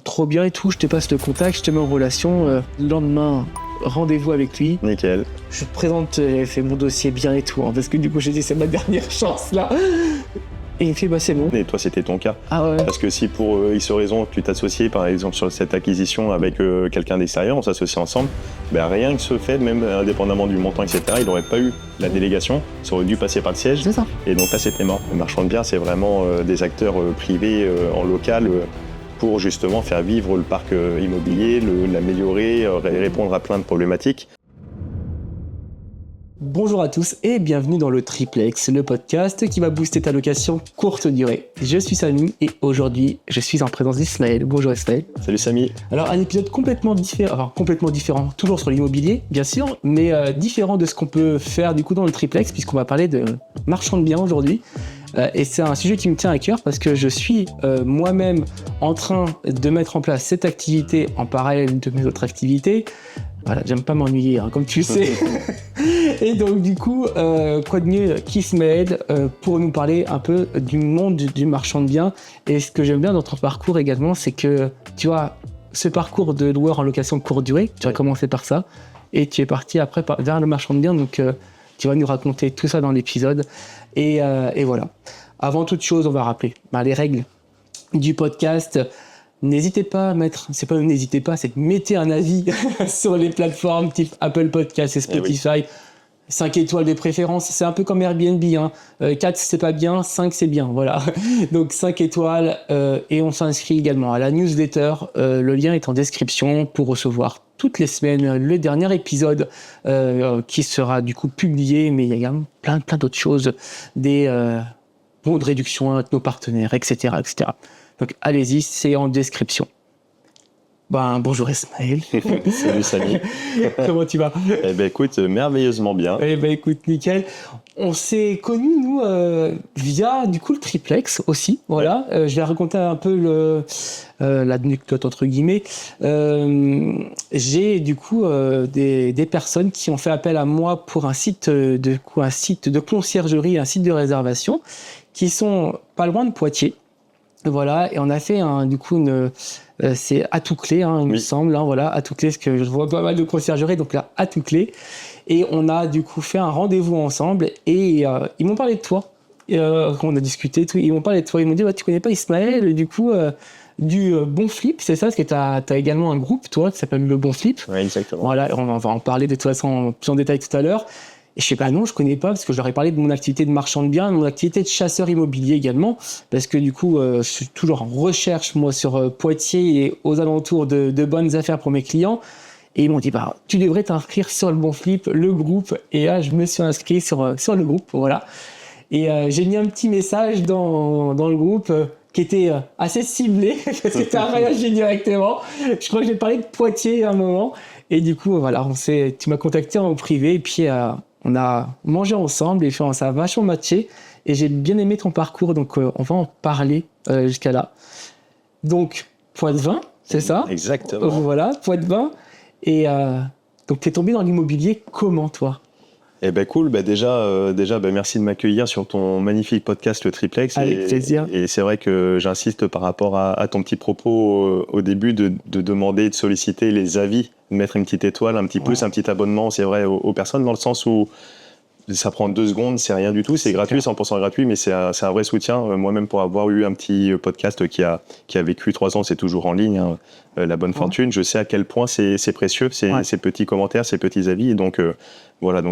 Trop bien et tout, je te passe le contact, je te mets en relation. Le lendemain, rendez-vous avec lui. Nickel. Je te présente, j'ai fait mon dossier bien et tout, hein, parce que du coup j'ai dit c'est ma dernière chance là. Et il me fait bah c'est bon. Et toi, c'était ton cas. Ah ouais. Parce que si pour X raison tu t'associais par exemple sur cette acquisition avec quelqu'un d'extérieur, on s'associe ensemble, rien que ce fait, même indépendamment du montant, etc., il n'aurait pas eu la délégation, ça aurait dû passer par le siège. C'est ça. Et donc là, c'était mort. Le marchand de biens, c'est vraiment des acteurs privés en local pour justement faire vivre le parc immobilier, l'améliorer, répondre à plein de problématiques. Bonjour à tous et bienvenue dans le Triplex, le podcast qui va booster ta location courte durée. Je suis Samy et aujourd'hui je suis en présence d'Ismaël. Bonjour Ismaël. Salut Samy. Alors un épisode complètement différent, toujours sur l'immobilier bien sûr, mais différent de ce qu'on peut faire du coup dans le Triplex puisqu'on va parler de marchand de biens aujourd'hui. Et c'est un sujet qui me tient à cœur parce que je suis moi-même en train de mettre en place cette activité en parallèle de mes autres activités. Voilà, j'aime pas m'ennuyer, hein, comme tu sais. Et donc du coup, quoi de mieux qu'Ismaël pour nous parler un peu du monde du marchand de biens. Et ce que j'aime bien dans ton parcours également, c'est que tu vois, ce parcours de loueur en location courte durée, tu as commencé par ça, et tu es parti après vers le marchand de biens, donc tu vas nous raconter tout ça dans l'épisode. Et voilà. Avant toute chose, on va rappeler les règles du podcast. N'hésitez pas à mettre, c'est mettez un avis sur les plateformes type Apple Podcast et Spotify. 5 étoiles de préférence, c'est un peu comme Airbnb. 4 c'est pas bien, 5 c'est bien, voilà. Donc 5 étoiles et on s'inscrit également à la newsletter. Le lien est en description pour recevoir toutes les semaines le dernier épisode qui sera du coup publié, mais il y a également plein d'autres choses, des bons de réduction avec nos partenaires, etc. Donc allez-y, c'est en description. Bonjour Ismaël. Salut Samy. Comment tu vas ? Écoute, merveilleusement bien. Écoute, nickel. On s'est connus, nous, via, du coup, le Triplex aussi, voilà. Je vais raconter un peu l'anecdote, entre guillemets. J'ai, du coup, des personnes qui ont fait appel à moi pour un site de conciergerie, un site de réservation, qui sont pas loin de Poitiers. Voilà, et on a fait c'est Atouclé, il me semble, voilà, Atouclé, parce que je vois pas mal de conciergerie, donc là, Atouclé. Et on a du coup fait un rendez-vous ensemble et ils m'ont parlé de toi. On a discuté, tout, ils m'ont parlé de toi, ils m'ont dit, tu connais pas Ismaël, du coup, du Bon Flip, c'est ça, parce que t'as également un groupe, toi, qui s'appelle le Bon Flip. Oui, exactement. Voilà, on va en parler de toute façon plus en détail tout à l'heure. Et je sais pas, non, je connais pas, parce que je leur ai parlé de mon activité de marchand de biens, de mon activité de chasseur immobilier également, parce que du coup, je suis toujours en recherche, moi, sur Poitiers et aux alentours de bonnes affaires pour mes clients. Et ils m'ont dit, tu devrais t'inscrire sur le Bon Flip, le groupe. Et là, je me suis inscrit sur le groupe, voilà. Et j'ai mis un petit message dans le groupe qui était assez ciblé, parce que tu as réagi directement. Je crois que j'ai parlé de Poitiers à un moment. Et du coup, voilà, tu m'as contacté en privé, et puis on a mangé ensemble, et ça a vachement matché. Et j'ai bien aimé ton parcours, donc on va en parler jusqu'à là. Donc, Poitevin, c'est ça ? Exactement. Voilà, Poitevin. Et donc, tu es tombé dans l'immobilier comment, toi ? Cool, déjà merci de m'accueillir sur ton magnifique podcast le Triplex. Avec plaisir. Et c'est vrai que j'insiste par rapport à ton petit propos au début de demander, de solliciter les avis, de mettre une petite étoile, un petit pouce, un petit abonnement, c'est vrai, aux personnes, dans le sens où ça prend 2 secondes, c'est rien du tout, c'est gratuit, 100% gratuit, mais c'est un vrai soutien. Moi-même, pour avoir eu un petit podcast qui a vécu 3 ans, c'est toujours en ligne, La Bonne Fortune, je sais à quel point c'est précieux, ces petits commentaires, ces petits avis. Et donc, voilà,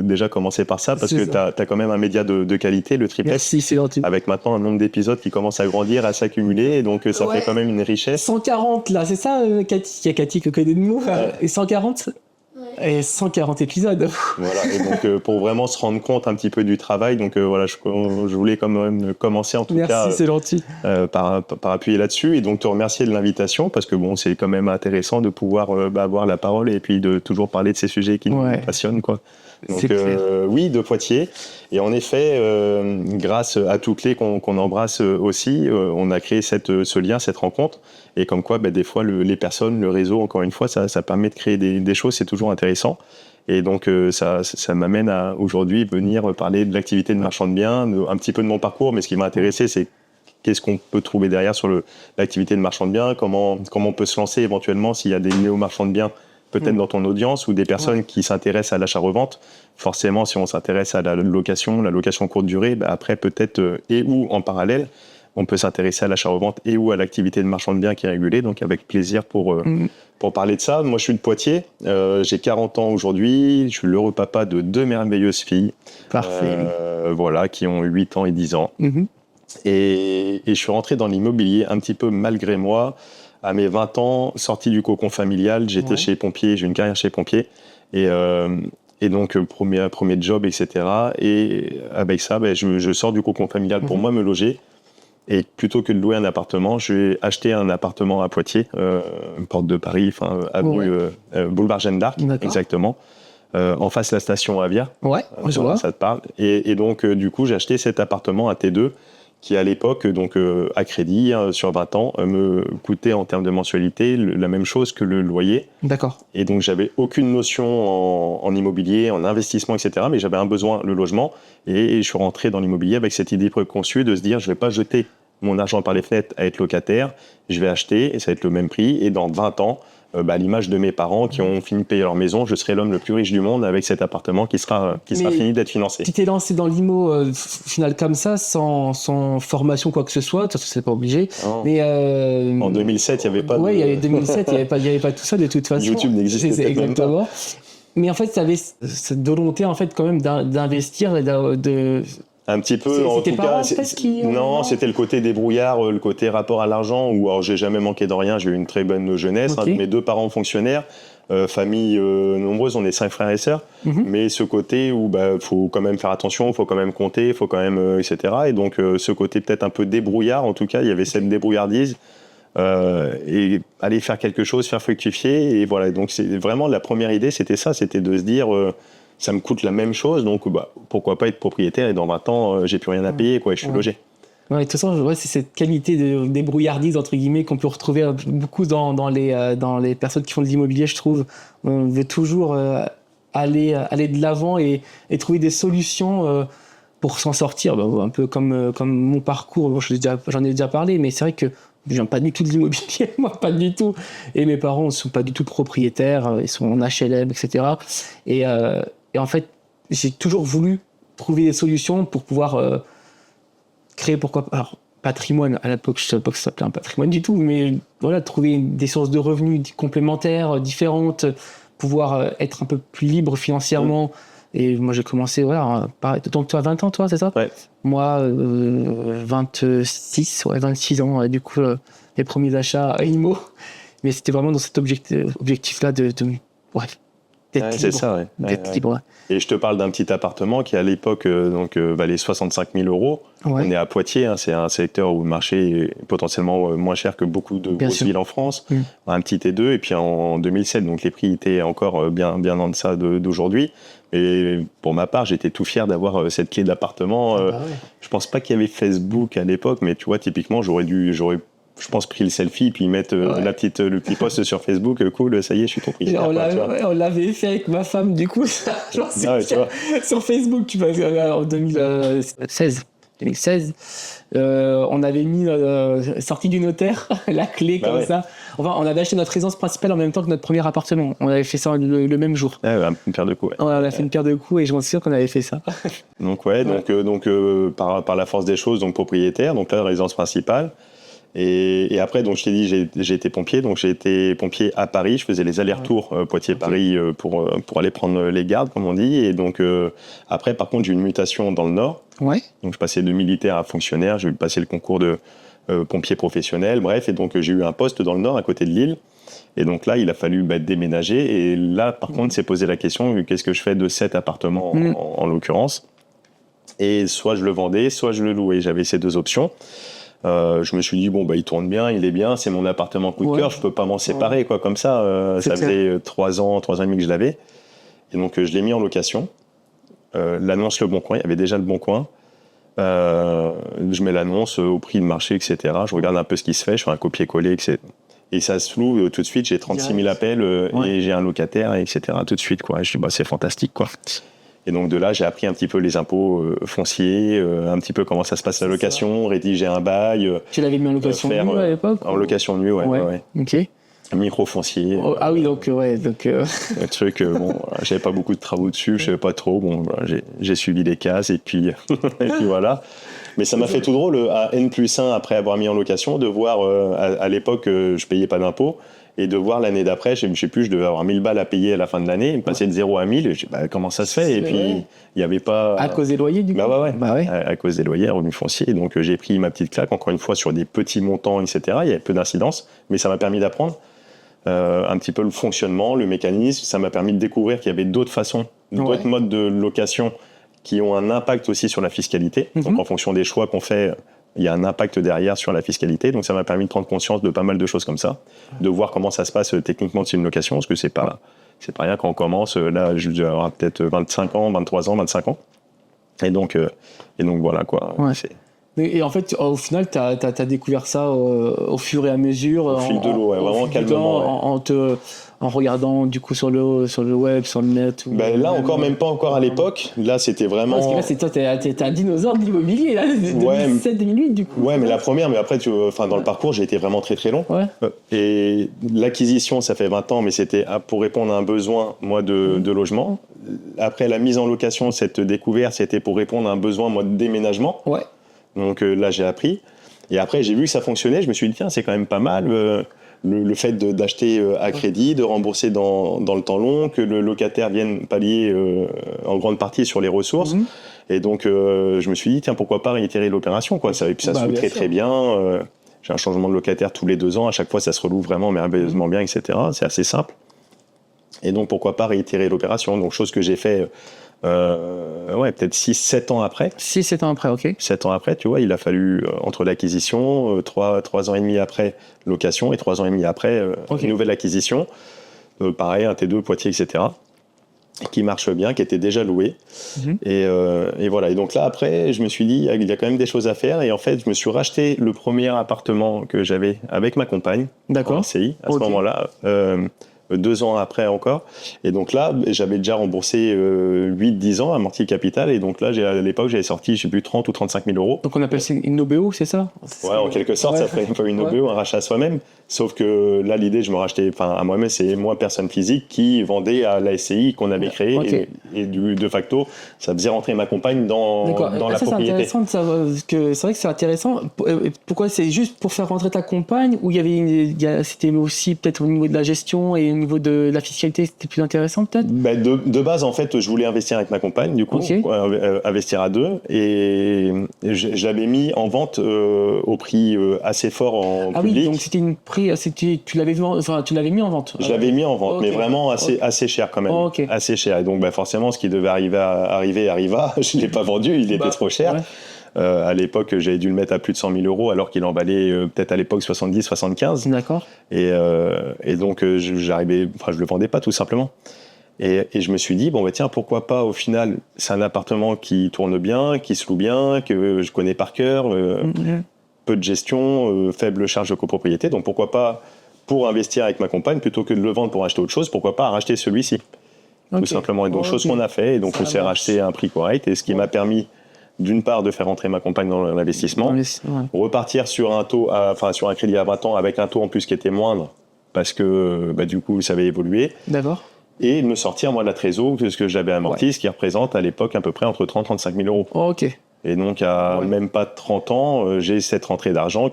déjà commencer par ça, parce que tu as quand même un média de qualité, le Triplex. Merci, c'est gentil. Avec maintenant un nombre d'épisodes qui commence à grandir, à s'accumuler, et donc ça fait quand même une richesse. 140 là, c'est ça, Cathy ? Il y a Cathy qui connaît de nous. Et 140 ? Et 140 épisodes. Voilà, et donc pour vraiment se rendre compte un petit peu du travail, donc voilà, je voulais quand même commencer en tout cas. Merci, c'est gentil. Par appuyer là-dessus, et donc te remercier de l'invitation, parce que c'est quand même intéressant de pouvoir avoir la parole et puis de toujours parler de ces sujets qui nous passionnent, quoi. Donc oui, de Poitiers. Et en effet, grâce à Atouclé qu'on embrasse aussi, on a créé ce lien, cette rencontre. Et comme quoi, des fois, les personnes, le réseau, encore une fois, ça permet de créer des choses, c'est toujours intéressant. Et donc, ça m'amène à aujourd'hui venir parler de l'activité de marchand de biens, un petit peu de mon parcours, mais ce qui m'a intéressé, c'est qu'est-ce qu'on peut trouver derrière sur l'activité de marchand de biens, comment on peut se lancer éventuellement s'il y a des néo-marchands de biens peut-être dans ton audience ou des personnes qui s'intéressent à l'achat-revente. Forcément, si on s'intéresse à la location courte durée, après peut-être et ou en parallèle, on peut s'intéresser à l'achat-revente et ou à l'activité de marchand de biens qui est régulée. Donc avec plaisir pour parler de ça. Moi, je suis de Poitiers, j'ai 40 ans aujourd'hui, je suis l'heureux papa de 2 merveilleuses filles. Parfait. Voilà, qui ont 8 ans et 10 ans. Et je suis rentré dans l'immobilier un petit peu malgré moi. À mes 20 ans, sorti du cocon familial, j'étais chez Pompier, j'ai une carrière chez Pompier. Et donc, premier job, etc. Et avec ça, je sors du cocon familial pour moi me loger. Et plutôt que de louer un appartement, je vais acheter un appartement à Poitiers, porte de Paris, boulevard Jeanne d'Arc, exactement. En face de la station Avia. Ouais, je vois. Ça te parle. Et donc, du coup, j'ai acheté cet appartement à T2 qui, à l'époque, donc à crédit, sur 20 ans, me coûtait en termes de mensualité la même chose que le loyer. D'accord. Et donc, j'avais aucune notion en immobilier, en investissement, etc. Mais j'avais un besoin, le logement. Et je suis rentré dans l'immobilier avec cette idée préconçue de se dire, je ne vais pas jeter mon argent par les fenêtres à être locataire. Je vais acheter et ça va être le même prix. Et dans 20 ans, à l'image de mes parents qui ont fini de payer leur maison, je serai l'homme le plus riche du monde avec cet appartement qui sera fini d'être financé. Tu t'es lancé dans l'IMO final comme ça, sans formation quoi que ce soit, c'est pas obligé. Mais en 2007, il n'y avait pas. Ouais, il y avait 2007, il n'y avait pas tout ça de toute façon. YouTube n'existait peut-être exactement. même pas. Mais en fait, tu avais cette volonté en fait quand même d'investir et de un petit peu, en tout cas. Non, c'était le côté débrouillard, le côté rapport à l'argent, où alors j'ai jamais manqué de rien, j'ai eu une très bonne jeunesse. Mes 2 parents fonctionnaires, famille nombreuse, on est 5 frères et sœurs, mais ce côté où faut quand même faire attention, faut quand même compter, faut quand même, etc. Et donc ce côté peut-être un peu débrouillard, en tout cas, il y avait cette débrouillardise. Et aller faire quelque chose, faire fructifier. Et voilà, donc c'est vraiment la première idée, c'était ça, c'était de se dire... ça me coûte la même chose, donc pourquoi pas être propriétaire et dans 20 ans, j'ai plus rien à payer, quoi, et je suis logé. Ouais, de toute façon, c'est cette qualité de débrouillardise, entre guillemets, qu'on peut retrouver beaucoup dans les personnes qui font de l'immobilier, je trouve. On veut toujours aller de l'avant et trouver des solutions pour s'en sortir. Un peu comme mon parcours, bon, j'en ai déjà parlé, mais c'est vrai que je viens pas du tout de l'immobilier, moi, pas du tout. Et mes parents ne sont pas du tout propriétaires, ils sont en HLM, etc. Et en fait, j'ai toujours voulu trouver des solutions pour pouvoir créer, pourquoi pas, alors, patrimoine. À l'époque, ça s'appelait un patrimoine du tout, mais voilà, trouver des sources de revenus complémentaires, différentes, pouvoir être un peu plus libre financièrement. Et moi, j'ai commencé, pareil. Donc, tu as 20 ans, toi, c'est ça ? Ouais. Moi, 26 ans, du coup, les premiers achats à IMO. Mais c'était vraiment dans cet objectif-là d'être libre. C'est ça, d'être libre. Et je te parle d'un petit appartement qui, à l'époque, valait 65 000 €. On est à Poitiers, c'est un secteur où le marché est potentiellement moins cher que beaucoup de grosses villes en France. Un petit T2, et puis en 2007, donc les prix étaient encore bien en deçà d'aujourd'hui. Et pour ma part, j'étais tout fier d'avoir cette clé d'appartement. Je pense pas qu'il y avait Facebook à l'époque, mais tu vois, typiquement, j'aurais je pense, pris le selfie, puis mettre le petit post sur Facebook, cool, ça y est, je suis propriétaire. On l'avait fait avec ma femme, du coup, tu vois. Sur Facebook, tu vois, en 2016. On avait mis sortie du notaire la clé comme ça. Enfin, on avait acheté notre résidence principale en même temps que notre premier appartement. On avait fait ça le même jour. Une paire de coups. On a fait une paire de coups et je m'en souviens qu'on avait fait ça. Donc par la force des choses, donc propriétaire, donc là la résidence principale. Et après, donc je t'ai dit, j'ai été pompier, donc j'ai été pompier à Paris. Je faisais les allers-retours Poitiers-Paris pour aller prendre les gardes, comme on dit. Et donc après, par contre, j'ai eu une mutation dans le Nord. Donc je passais de militaire à fonctionnaire. J'ai passé le concours de pompier professionnel. Bref, et donc j'ai eu un poste dans le Nord, à côté de Lille. Et donc là, il a fallu déménager. Et là, par contre, s'est posé la question, qu'est-ce que je fais de cet appartement en l'occurrence ? Et soit je le vendais, soit je le louais. J'avais ces 2 options. Je me suis dit, il tourne bien, il est bien, c'est mon appartement coup de cœur, je peux pas m'en séparer, quoi, comme ça. Ça faisait 3 ans et demi que je l'avais. Et donc, je l'ai mis en location. L'annonce Le Bon Coin, il y avait déjà Le Bon Coin. Je mets l'annonce au prix de marché, etc. Je regarde un peu ce qui se fait, je fais un copier-coller, etc. Et ça se loue tout de suite, j'ai 36 000 appels et j'ai un locataire, etc. Tout de suite, quoi. Je dis, c'est fantastique, quoi. Et donc de là, j'ai appris un petit peu les impôts fonciers, un petit peu comment ça se passe la location, rédiger un bail. Tu l'avais mis en location nue à l'époque? En location nue, ouais. Ok. Un micro-foncier. Ah oui, donc ouais. Le truc, bon, voilà, j'avais pas beaucoup de travaux dessus, je savais pas trop. Bon, voilà, j'ai suivi les cases et puis, et puis voilà. Mais ça m'a fait tout drôle, à N+1, après avoir mis en location, de voir, à l'époque, je payais pas d'impôts, et de voir l'année d'après, je sais plus, je devais avoir 1000 balles à payer à la fin de l'année, passer de 0 à 1000, et je dis, bah, comment ça se fait? Et puis, il n'y avait pas... À cause des loyers, du coup? Bah ouais. À cause des loyers, revenus fonciers. Donc, j'ai pris ma petite claque, encore une fois, sur des petits montants, etc. Il y avait peu d'incidence, mais ça m'a permis d'apprendre un petit peu le fonctionnement, le mécanisme. Ça m'a permis de découvrir qu'il y avait d'autres façons, d'autres modes de location qui ont un impact aussi sur la fiscalité. Donc, en fonction des choix qu'on fait, il y a un impact derrière sur la fiscalité. Donc, ça m'a permis de prendre conscience de pas mal de choses comme ça, de voir comment ça se passe techniquement sur une location, parce que c'est pas rien quand on commence. Là, je vais avoir peut-être 25 ans, 23 ans, 25 ans. Et donc voilà, quoi. Ouais. Et en fait, au final, tu as découvert ça au fur et à mesure. Au fil de l'eau, vraiment calmement. En regardant du coup sur le web, sur le net. Là, même pas à l'époque. Là, c'était vraiment. Parce que là, t'es un dinosaure de l'immobilier, là, 2007-2008, du coup. Ouais, mais la première, mais après, dans le parcours, j'ai été vraiment très très long. Ouais. Et l'acquisition, ça fait 20 ans, mais c'était pour répondre à un besoin, moi, de logement. Après, la mise en location, cette découverte, c'était pour répondre à un besoin, moi, de déménagement. Ouais. Donc là, j'ai appris. Et après, j'ai vu que ça fonctionnait. Je me suis dit, tiens, c'est quand même pas mal. Le fait d'acheter à crédit, de rembourser dans le temps long, que le locataire vienne pallier en grande partie sur les ressources. Et donc, je me suis dit, tiens, pourquoi pas réitérer l'opération, quoi. Et puis, ça se fait très bien. J'ai un changement de locataire tous les 2 ans. À chaque fois, ça se renouvelle vraiment merveilleusement bien, etc. C'est assez simple. Et donc, pourquoi pas réitérer l'opération? Donc, chose que j'ai fait... peut-être 6-7 ans après. 6-7 ans après, ok. 7 ans après, tu vois, il a fallu, entre l'acquisition, 3 ans et demi après location et 3 ans et demi après nouvelle acquisition. Pareil, un T2, Poitiers, etc. Qui marche bien, qui était déjà loué. Et voilà. Et donc là, après, je me suis dit, il y a quand même des choses à faire. Et en fait, je me suis racheté le premier appartement que j'avais avec ma compagne. D'accord. En CI, à ce moment-là. 2 ans après encore. Et donc là, j'avais déjà remboursé 8-10 ans, amorti le capital. Et donc là, à l'époque, j'avais sorti, je sais plus, 30 ou 35 000 euros. Donc on appelle ça une OBO, c'est ça? Ouais, en quelque sorte, ça ferait un peu une OBO, un rachat à soi-même. Sauf que là, l'idée, je me rachetais à moi-même, c'est moi, personne physique, qui vendait à la SCI qu'on avait créée. Et de facto, ça faisait rentrer ma compagne dans la propriété. C'est intéressant de savoir, parce que c'est vrai que c'est intéressant. Pourquoi c'est juste pour faire rentrer ta compagne, ou c'était aussi peut-être au niveau de la gestion et au niveau de la fiscalité, c'était plus intéressant peut-être? De base, en fait, je voulais investir avec ma compagne, du coup, investir à 2. Et je l'avais mis en vente au prix assez fort en public. Oui, donc c'était une prix, tu l'avais mis en vente. Je l'avais mis en vente, mais vraiment assez cher quand même. Assez cher. Et donc forcément, ce qui devait arriva. Je ne l'ai pas vendu, il était trop cher. Ouais. À l'époque, j'avais dû le mettre à plus de 100 000 euros, alors qu'il en valait peut-être à l'époque 70, 75. D'accord. Et donc, je le vendais pas tout simplement. Et je me suis dit, tiens, pourquoi pas, au final, c'est un appartement qui tourne bien, qui se loue bien, que je connais par cœur, peu de gestion, faible charge de copropriété. Donc, pourquoi pas, pour investir avec ma compagne, plutôt que de le vendre pour acheter autre chose, pourquoi pas racheter celui-ci, tout simplement. Et donc, chose qu'on a fait. Et donc, on s'est racheté à un prix correct. Et ce qui m'a permis, d'une part, de faire rentrer ma compagne dans l'investissement, repartir sur un taux, sur un crédit à 20 ans avec un taux en plus qui était moindre, parce que du coup, ça avait évolué. D'accord. Et me sortir, moi, de la trésor, ce que j'avais amorti, ce qui représente à l'époque à peu près entre 30 et 35 000 euros. Ok. Et donc, à même pas 30 ans, j'ai cette rentrée d'argent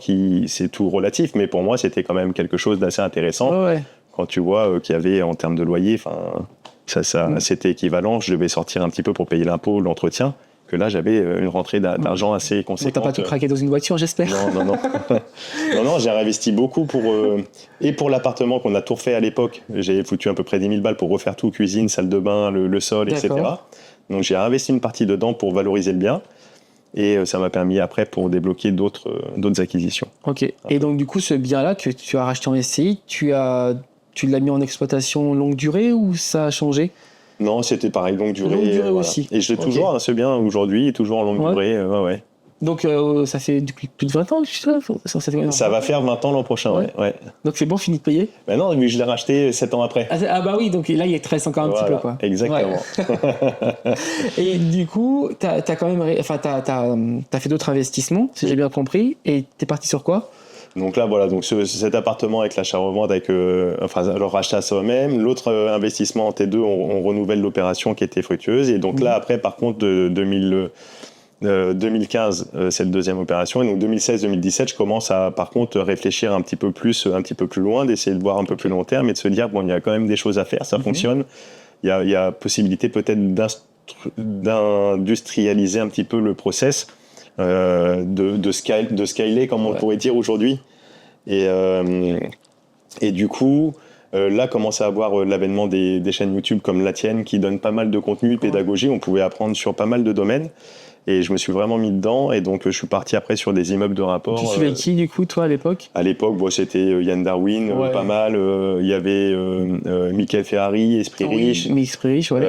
c'est tout relatif, mais pour moi, c'était quand même quelque chose d'assez intéressant. Quand tu vois qu'il y avait, en termes de loyer, c'était équivalent, je devais sortir un petit peu pour payer l'impôt, l'entretien, que là, j'avais une rentrée d'argent assez conséquente. T'as pas tout craqué dans une voiture, j'espère? Non. Non, j'ai réinvesti beaucoup pour l'appartement qu'on a tout refait à l'époque. J'ai foutu à peu près 10 000 balles pour refaire tout, cuisine, salle de bain, le sol, etc. Donc, j'ai réinvesti une partie dedans pour valoriser le bien. Et ça m'a permis après pour débloquer d'autres acquisitions. Ok. Et donc, du coup, ce bien-là que tu as racheté en SCI, tu l'as mis en exploitation longue durée ou ça a changé? Non, c'était pareil, longue durée. Longue durée aussi. Et je l'ai toujours, ce bien aujourd'hui, toujours en longue durée. Donc ça fait depuis plus de 20 ans, Ça va faire 20 ans l'an prochain, ouais. Donc c'est bon, fini de payer? Ben non, mais je l'ai racheté 7 ans après. Bah oui, donc là il te reste encore un petit peu, quoi. Exactement. Ouais. Et du coup, t'as quand même, t'as fait d'autres investissements, si j'ai bien compris, et t'es parti sur quoi? Donc là, voilà, donc cet appartement avec l'achat-revente, alors racheter à soi-même. L'autre investissement en T2, on renouvelle l'opération qui était fructueuse. Et donc là, après, par contre, 2015, c'est la deuxième opération. Et donc 2016-2017, je commence à, par contre, réfléchir un petit peu plus loin, d'essayer de voir un peu plus long terme et de se dire, bon, il y a quand même des choses à faire, ça fonctionne. Il y a possibilité peut-être d'industrialiser un petit peu le process. De scaler comme on pourrait dire aujourd'hui et du coup là commence à avoir l'avènement des chaînes YouTube comme la tienne qui donnent pas mal de contenu de pédagogie, on pouvait apprendre sur pas mal de domaines et je me suis vraiment mis dedans et donc je suis parti après sur des immeubles de rapport. Tu suivais qui du coup toi à l'époque? À l'époque c'était Yann Darwin, pas mal, il y avait Michael Ferrari, Esprit Riche. Esprit Riche, ouais.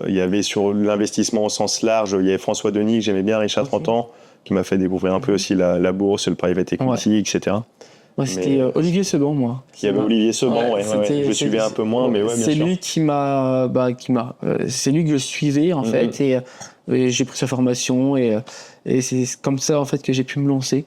Il y avait sur l'investissement au sens large, il y avait François Denis que j'aimais bien, Richard 30 ans, qui m'a fait découvrir un peu aussi la bourse, le private equity, etc. Ouais, c'était Olivier Seban, moi. Il y avait Olivier Seban, je le suivais un peu moins, mais ouais, bien sûr. C'est lui qui m'a, c'est lui que je suivais en fait, et j'ai pris sa formation et c'est comme ça en fait que j'ai pu me lancer.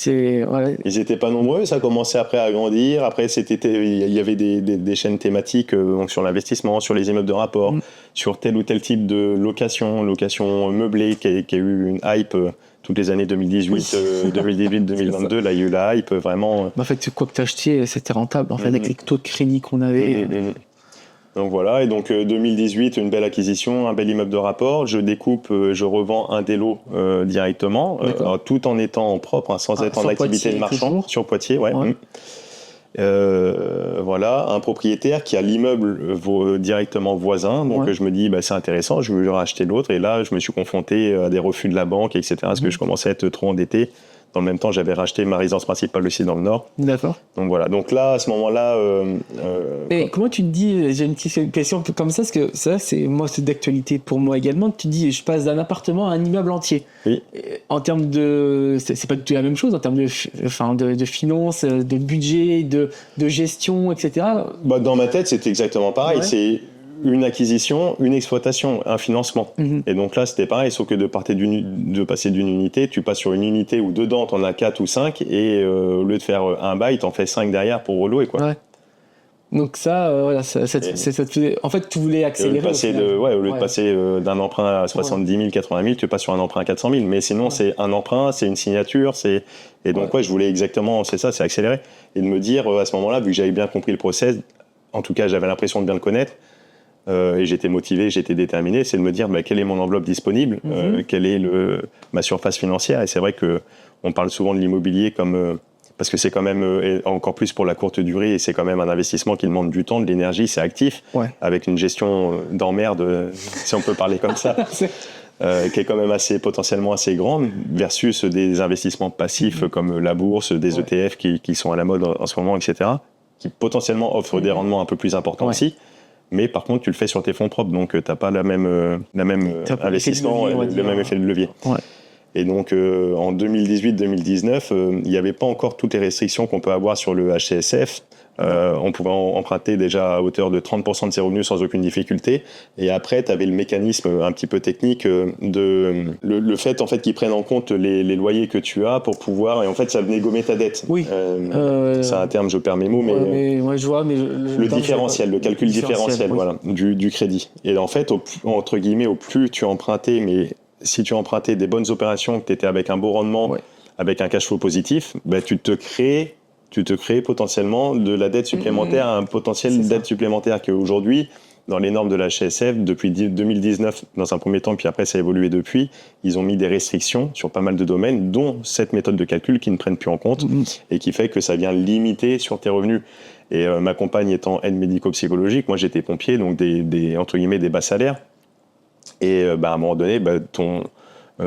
Ils n'étaient pas nombreux, ça a commencé après à grandir. Après, il y avait des chaînes thématiques donc sur l'investissement, sur les immeubles de rapport, sur tel ou tel type de location meublée qui a eu une hype toutes les années 2018, 2022. Là, il y a eu la hype vraiment. En fait, quoi que tu achetiez, c'était rentable. En fait, avec les taux de crédit qu'on avait. Donc voilà, et donc 2018, une belle acquisition, un bel immeuble de rapport. Je découpe, je revends un des lots directement, tout en étant propre, sans être en activité de marchand, sur Poitiers, voilà, un propriétaire qui a l'immeuble directement voisin, donc je me dis c'est intéressant, je veux racheter l'autre, et là je me suis confronté à des refus de la banque, etc., parce que je commençais à être trop endetté. Dans le même temps, j'avais racheté ma résidence principale aussi dans le Nord. D'accord. Donc voilà. Donc là, à ce moment-là. Mais comment tu te dis, j'ai une petite question un peu comme ça, parce que ça, c'est d'actualité pour moi également. Tu te dis, je passe d'un appartement à un immeuble entier. Oui. En termes de. C'est pas du tout la même chose, en termes de finances, de budget, de gestion, etc. Dans ma tête, c'est exactement pareil. Ouais. C'est une acquisition, une exploitation, un financement. Et donc là, c'était pareil, sauf que de passer d'une unité, tu passes sur une unité où dedans, t'en as 4 ou 5, et au lieu de faire un bail, t'en fais 5 derrière pour relouer, quoi. Ouais. Donc ça, en fait, tu voulais accélérer. Au lieu de passer d'un emprunt à 70 000, 80 000, tu passes sur un emprunt à 400 000. Mais sinon, c'est un emprunt, c'est une signature, et donc je voulais exactement, c'est accélérer. Et de me dire, à ce moment-là, vu que j'avais bien compris le process, en tout cas, j'avais l'impression de bien le connaître, et j'étais motivé, j'étais déterminé, c'est de me dire quelle est mon enveloppe disponible, quelle est ma surface financière. Et c'est vrai qu'on parle souvent de l'immobilier comme parce que c'est quand même encore plus pour la courte durée, et c'est quand même un investissement qui demande du temps, de l'énergie, c'est actif, avec une gestion d'emmerde, si on peut parler comme ça, qui est quand même potentiellement assez grande, versus des investissements passifs comme la bourse, des ETF qui sont à la mode en ce moment, etc., qui potentiellement offrent des rendements un peu plus importants aussi. Mais par contre, tu le fais sur tes fonds propres, donc tu n'as pas le même investissement, le même effet de levier. Ouais. Et donc, en 2018-2019, il n'y avait pas encore toutes les restrictions qu'on peut avoir sur le HCSF. On pouvait emprunter déjà à hauteur de 30% de ses revenus sans aucune difficulté. Et après, tu avais le mécanisme un petit peu technique le fait en fait qu'ils prennent en compte les loyers que tu as pour pouvoir. Et en fait, ça venait gommer ta dette. Oui. C'est un terme, je perds mes mots, mais je vois. Mais le différentiel, le calcul différentiel, voilà, du crédit. Et en fait, entre guillemets, au plus tu empruntais, mais si tu empruntais des bonnes opérations, que tu étais avec un beau rendement, avec un cash flow positif, tu te crées potentiellement de la dette supplémentaire, un potentiel de dette supplémentaire qu'aujourd'hui, dans les normes de la HCSF, depuis 2019, dans un premier temps, puis après ça a évolué depuis, ils ont mis des restrictions sur pas mal de domaines, dont cette méthode de calcul qui ne prennent plus en compte et qui fait que ça vient limiter sur tes revenus. Et ma compagne étant aide médico-psychologique, moi j'étais pompier, donc entre guillemets des bas salaires. Et à un moment donné,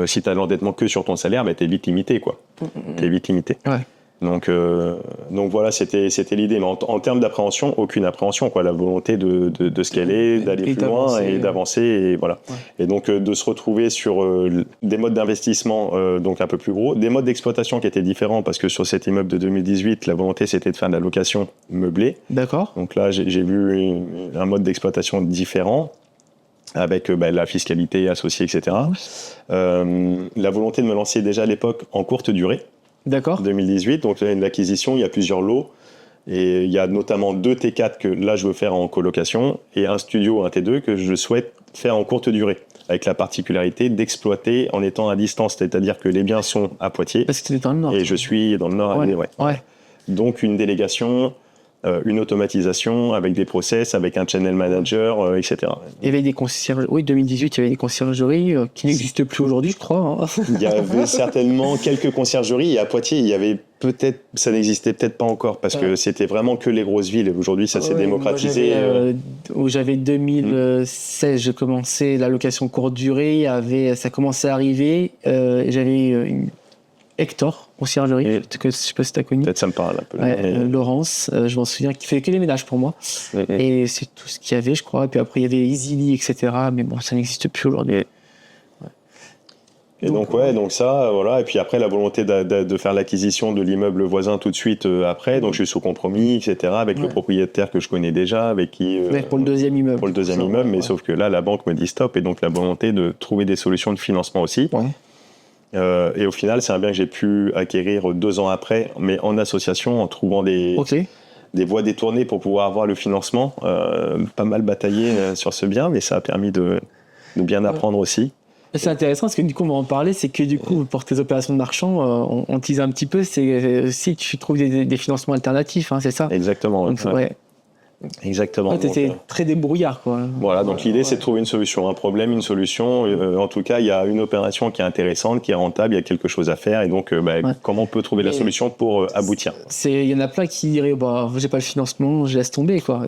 si tu as l'endettement que sur ton salaire, t'es vite limité, quoi. T'es vite limité. Ouais. Donc voilà, c'était l'idée. Mais en termes d'appréhension, aucune appréhension, quoi. La volonté de scaler, d'aller plus loin et d'avancer, et voilà. Ouais. Et donc de se retrouver sur des modes d'investissement donc un peu plus gros, des modes d'exploitation qui étaient différents, parce que sur cet immeuble de 2018, la volonté c'était de faire de la location meublée. D'accord. Donc là, j'ai vu un mode d'exploitation différent, avec la fiscalité associée, etc. La volonté de me lancer déjà à l'époque en courte durée. D'accord. 2018, donc l'acquisition, il y a plusieurs lots, et il y a notamment 2 T4 que là je veux faire en colocation, et un studio, un T2 que je souhaite faire en courte durée, avec la particularité d'exploiter en étant à distance, c'est-à-dire que les biens sont à Poitiers. Parce que tu es dans le Nord. Et je suis dans le Nord. Ouais. Donc une délégation, une automatisation avec des process, avec un channel manager, etc. Il y avait des conciergeries. Oui, 2018, il y avait des conciergeries qui n'existent plus aujourd'hui, je crois. Hein. Il y avait certainement quelques conciergeries, et à Poitiers, il y avait peut-être, ça n'existait peut-être pas encore, parce que c'était vraiment que les grosses villes. Aujourd'hui, ça s'est démocratisé. J'avais 2016, j'ai commencé la location courte durée, ça commençait à arriver. J'avais Hector, conciergerie, que je sais pas si tu as connu. Peut-être ça me parle un peu. Laurence, je m'en souviens, qui fait que les ménages pour moi. Et c'est tout ce qu'il y avait, je crois. Et puis après, il y avait Easily, etc. Mais bon, ça n'existe plus aujourd'hui. Et donc ça, voilà. Et puis après, la volonté de faire l'acquisition de l'immeuble voisin tout de suite après. Donc je suis sous compromis, etc. avec le propriétaire que je connais déjà, avec qui... pour le deuxième immeuble. Pour le deuxième immeuble, mais sauf que là, la banque me dit stop. Et donc la volonté de trouver des solutions de financement aussi. Ouais. Et au final, c'est un bien que j'ai pu acquérir 2 ans après, mais en association, en trouvant des voies détournées pour pouvoir avoir le financement. Pas mal bataillé sur ce bien, mais ça a permis de bien apprendre aussi. C'est intéressant parce que du coup, on va en parler, c'est que du coup, pour tes opérations de marchand, on tease un petit peu, c'est si tu trouves des financements alternatifs, hein, c'est ça ? Exactement. Donc, ouais. Exactement. Ouais, t'étais très débrouillard, quoi. Voilà, donc l'idée c'est de trouver une solution, un problème, une solution. En tout cas, il y a une opération qui est intéressante, qui est rentable, il y a quelque chose à faire, et donc comment on peut trouver la solution pour aboutir ? Il y en a plein qui diraient j'ai pas le financement, je laisse tomber, quoi.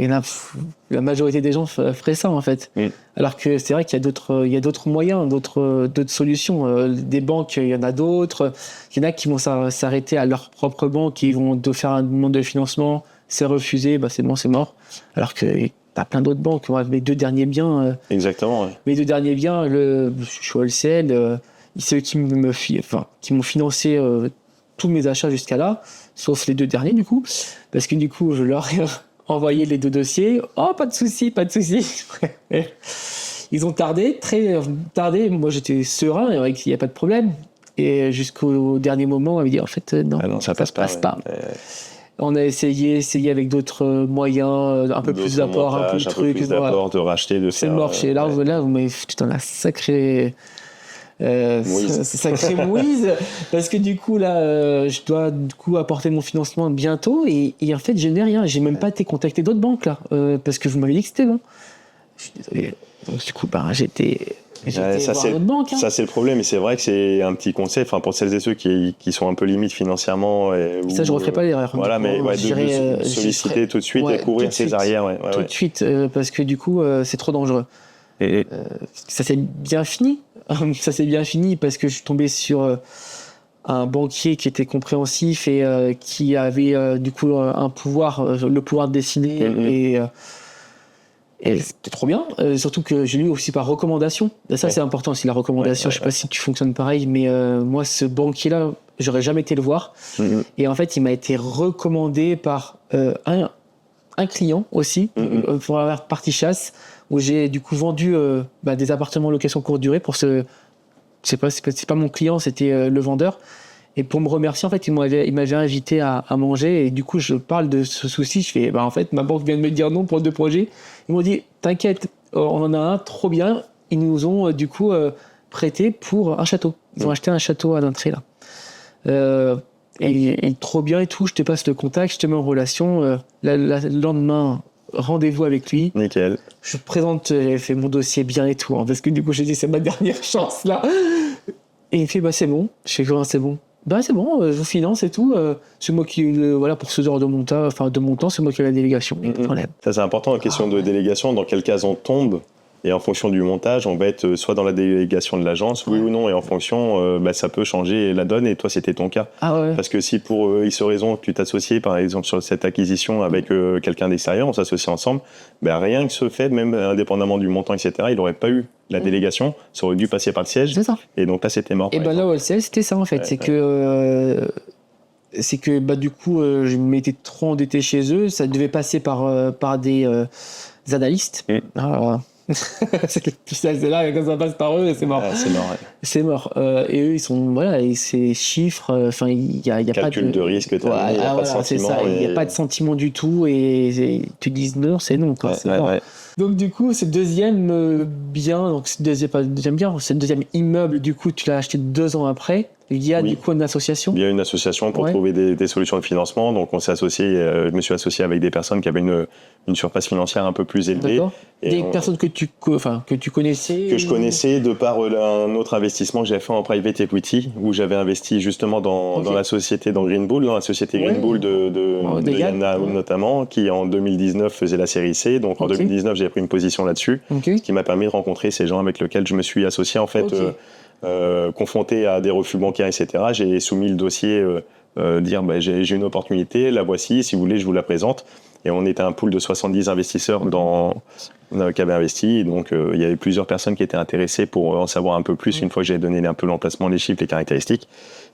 La majorité des gens feraient ça, en fait. Alors que c'est vrai qu'il y a d'autres moyens, d'autres solutions. Des banques, il y en a d'autres. Il y en a qui vont s'arrêter à leur propre banque, qui vont faire une demande de financement. C'est refusé, c'est bon, c'est mort. Alors que t'as plein d'autres banques. Mes 2 derniers biens. Exactement. Ouais. Mes 2 derniers biens, je suis au LCL, c'est eux qui m'ont financé tous mes achats jusqu'à là, sauf les 2 derniers du coup, parce que du coup je leur ai envoyé les 2 dossiers. Oh, pas de souci. Ils ont très tardé. Moi j'étais serein, il n'y a pas de problème. Et jusqu'au dernier moment, on m'a dit en fait non, ça passe pas. On a essayé avec d'autres moyens, un peu plus d'apport, un peu de trucs. Plus d'apport, de racheter, de faire... C'est mort. Là, vous m'avez foutu dans la sacrée... sacrée mouise. Parce que du coup, là, je dois apporter mon financement bientôt. Et en fait, je n'ai rien. J'ai même pas été contacté d'autres banques, là. Parce que vous m'avez dit que c'était bon. Je suis désolé. Donc, du coup, j'étais... Ça c'est le problème, et c'est vrai que c'est un petit conseil pour celles et ceux qui sont un peu limites financièrement. Ça, je ne referai pas l'erreur. Voilà, mais de solliciter tout de suite et couvrir ses arrières. Tout de suite, parce que du coup, c'est trop dangereux. Ça s'est bien fini. Ça s'est bien fini parce que je suis tombé sur un banquier qui était compréhensif et qui avait du coup le pouvoir de décider. Et c'était trop bien, surtout que j'ai lu aussi par recommandation. Ça, c'est important aussi, la recommandation. Je sais pas si tu fonctionnes pareil, mais moi, ce banquier-là, j'aurais jamais été le voir. Et en fait, il m'a été recommandé par un client aussi, pour la partie chasse, où j'ai du coup vendu des appartements en location courte durée pour c'est pas mon client, c'était le vendeur. Et pour me remercier, en fait, il m'avait invité à manger. Et du coup, je parle de ce souci. Je fais, en fait, ma banque vient de me dire non pour 2 projets. Ils m'ont dit, t'inquiète, on en a un, trop bien. Ils nous ont, du coup, prêté pour un château. Ils ont acheté un château à l'entrée, là. Et trop bien et tout. Je te passe le contact, je te mets en relation. Le lendemain, rendez-vous avec lui. Nickel. Je présente, j'ai fait mon dossier bien et tout. Parce que du coup, j'ai dit, c'est ma dernière chance, là. Et il fait, c'est bon. Je fais, comment c'est bon? C'est bon, je vous finance et tout. C'est moi qui, pour ce genre de montant, c'est moi qui ai la délégation. Ça, c'est important, la question de délégation. Dans quelle case on tombe Et en fonction du montage, on va être soit dans la délégation de l'agence, oui ou non, et en fonction, ça peut changer la donne, et toi, c'était ton cas. Ah ouais. Parce que si pour X raison, tu t'associes, par exemple, sur cette acquisition avec quelqu'un d'extérieur, on s'associe ensemble, rien que ce fait, même indépendamment du montant, etc., il n'aurait pas eu la délégation, ça aurait dû passer par le siège, C'est ça. et donc là, c'était mort. Et là, OLCL, c'était ça, en fait. C'est que du coup, je m'étais trop endetté chez eux, ça devait passer par des analystes. Alors, c'est là, quand ça passe par eux, c'est mort. C'est mort, ouais. C'est mort. Et eux, ils sont, voilà, et ces chiffres, enfin, il y a pas Calcul de risque, il n'y a pas de sentiment. Il n'y a pas de sentiment du tout, et tu dis non, c'est non, quoi. C'est mort. Donc, du coup, ce deuxième bien, donc ce deuxième immeuble, du coup, tu l'as acheté 2 ans après. Il y a du coup une association. Il y a une association pour trouver des solutions de financement. Donc, on s'est associé, je me suis associé avec des personnes qui avaient une surface financière un peu plus élevée. D'accord. Des personnes que tu connaissais. Que je connaissais de par un autre investissement que j'avais fait en private equity, où j'avais investi justement dans la société, dans Green Bull, dans la société Green Bull de Yann Naoum notamment, qui en 2019 faisait la série C. Donc en 2019, j'ai pris une position là-dessus, ce qui m'a permis de rencontrer ces gens avec lesquels je me suis associé en fait. Confronté à des refus bancaires, etc., j'ai soumis le dossier, dire j'ai une opportunité, la voici, si vous voulez, je vous la présente. Et on était un pool de 70 investisseurs qui avaient investi. Et donc, il y avait plusieurs personnes qui étaient intéressées pour en savoir un peu plus une fois que j'avais donné un peu l'emplacement, les chiffres, les caractéristiques.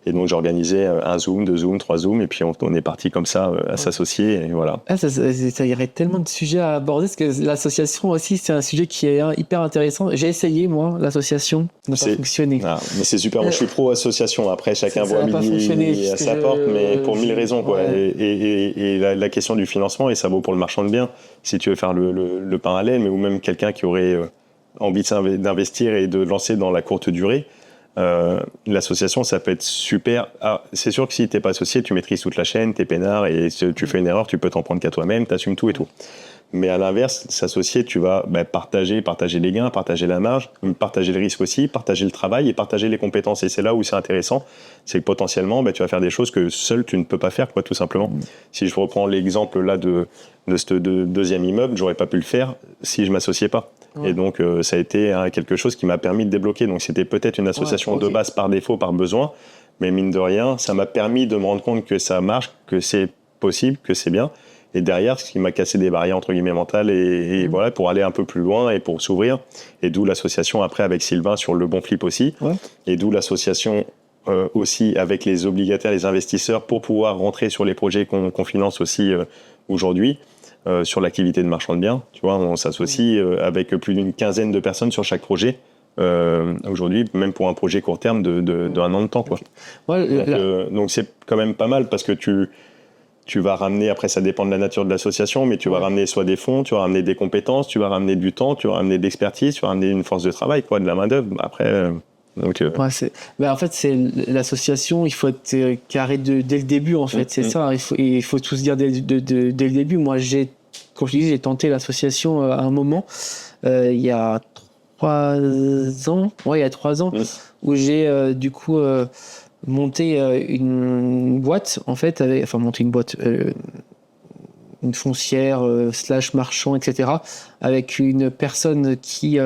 Et donc, j'organisais un Zoom, 2 Zooms, 3 Zooms. Et puis, on est parti comme ça à s'associer. Et voilà. Ça y aurait tellement de sujets à aborder, parce que l'association aussi, c'est un sujet qui est hyper intéressant. J'ai essayé, moi, l'association. Ça n'a pas fonctionné. Mais c'est super. Moi, je suis pro-association. Après, chacun voit midi à sa porte, mais pour 1000 raisons. Quoi. Et la question du financement, et ça vaut pour le marchand de biens, si tu veux faire le parallèle, mais ou même quelqu'un qui aurait envie d'investir et de lancer dans la courte durée, l'association, ça peut être super. C'est sûr que si tu n'es pas associé, tu maîtrises toute la chaîne, tu es peinard, et si tu fais une erreur, tu peux t'en prendre qu'à toi-même, tu assumes tout et tout. Mais à l'inverse, s'associer, tu vas partager les gains, partager la marge, partager le risque aussi, partager le travail et partager les compétences. Et c'est là où c'est intéressant, c'est que potentiellement, tu vas faire des choses que seul tu ne peux pas faire, quoi, tout simplement. Si je reprends l'exemple là de ce deuxième immeuble, j'aurais pas pu le faire si je m'associais pas. Et donc, ça a été quelque chose qui m'a permis de débloquer. Donc, c'était peut-être une association de base par défaut, par besoin, mais mine de rien, ça m'a permis de me rendre compte que ça marche, que c'est possible, que c'est bien. Et derrière, ce qui m'a cassé des barrières entre guillemets mentales et voilà, pour aller un peu plus loin et pour s'ouvrir. Et d'où l'association après avec Sylvain sur le bon flip aussi. Et d'où l'association aussi avec les obligataires, les investisseurs pour pouvoir rentrer sur les projets qu'on finance aussi aujourd'hui. Sur l'activité de marchand de biens, tu vois, on s'associe avec plus d'une quinzaine de personnes sur chaque projet. Aujourd'hui, même pour un projet court terme d'un an de temps, quoi. Donc c'est quand même pas mal parce que tu vas ramener, après ça dépend de la nature de l'association, mais tu vas ramener soit des fonds, tu vas ramener des compétences, tu vas ramener du temps, tu vas ramener de l'expertise, tu vas ramener une force de travail, quoi, de la main d'œuvre. Après, en fait, c'est l'association, il faut être carré dès le début, en fait, c'est ça. Il faut tout se dire dès le début. Moi, comme je dis, j'ai tenté l'association à un moment, il y a 3 ans, où j'ai du coup monté une boîte, en fait, une foncière / marchand, etc., avec une personne qui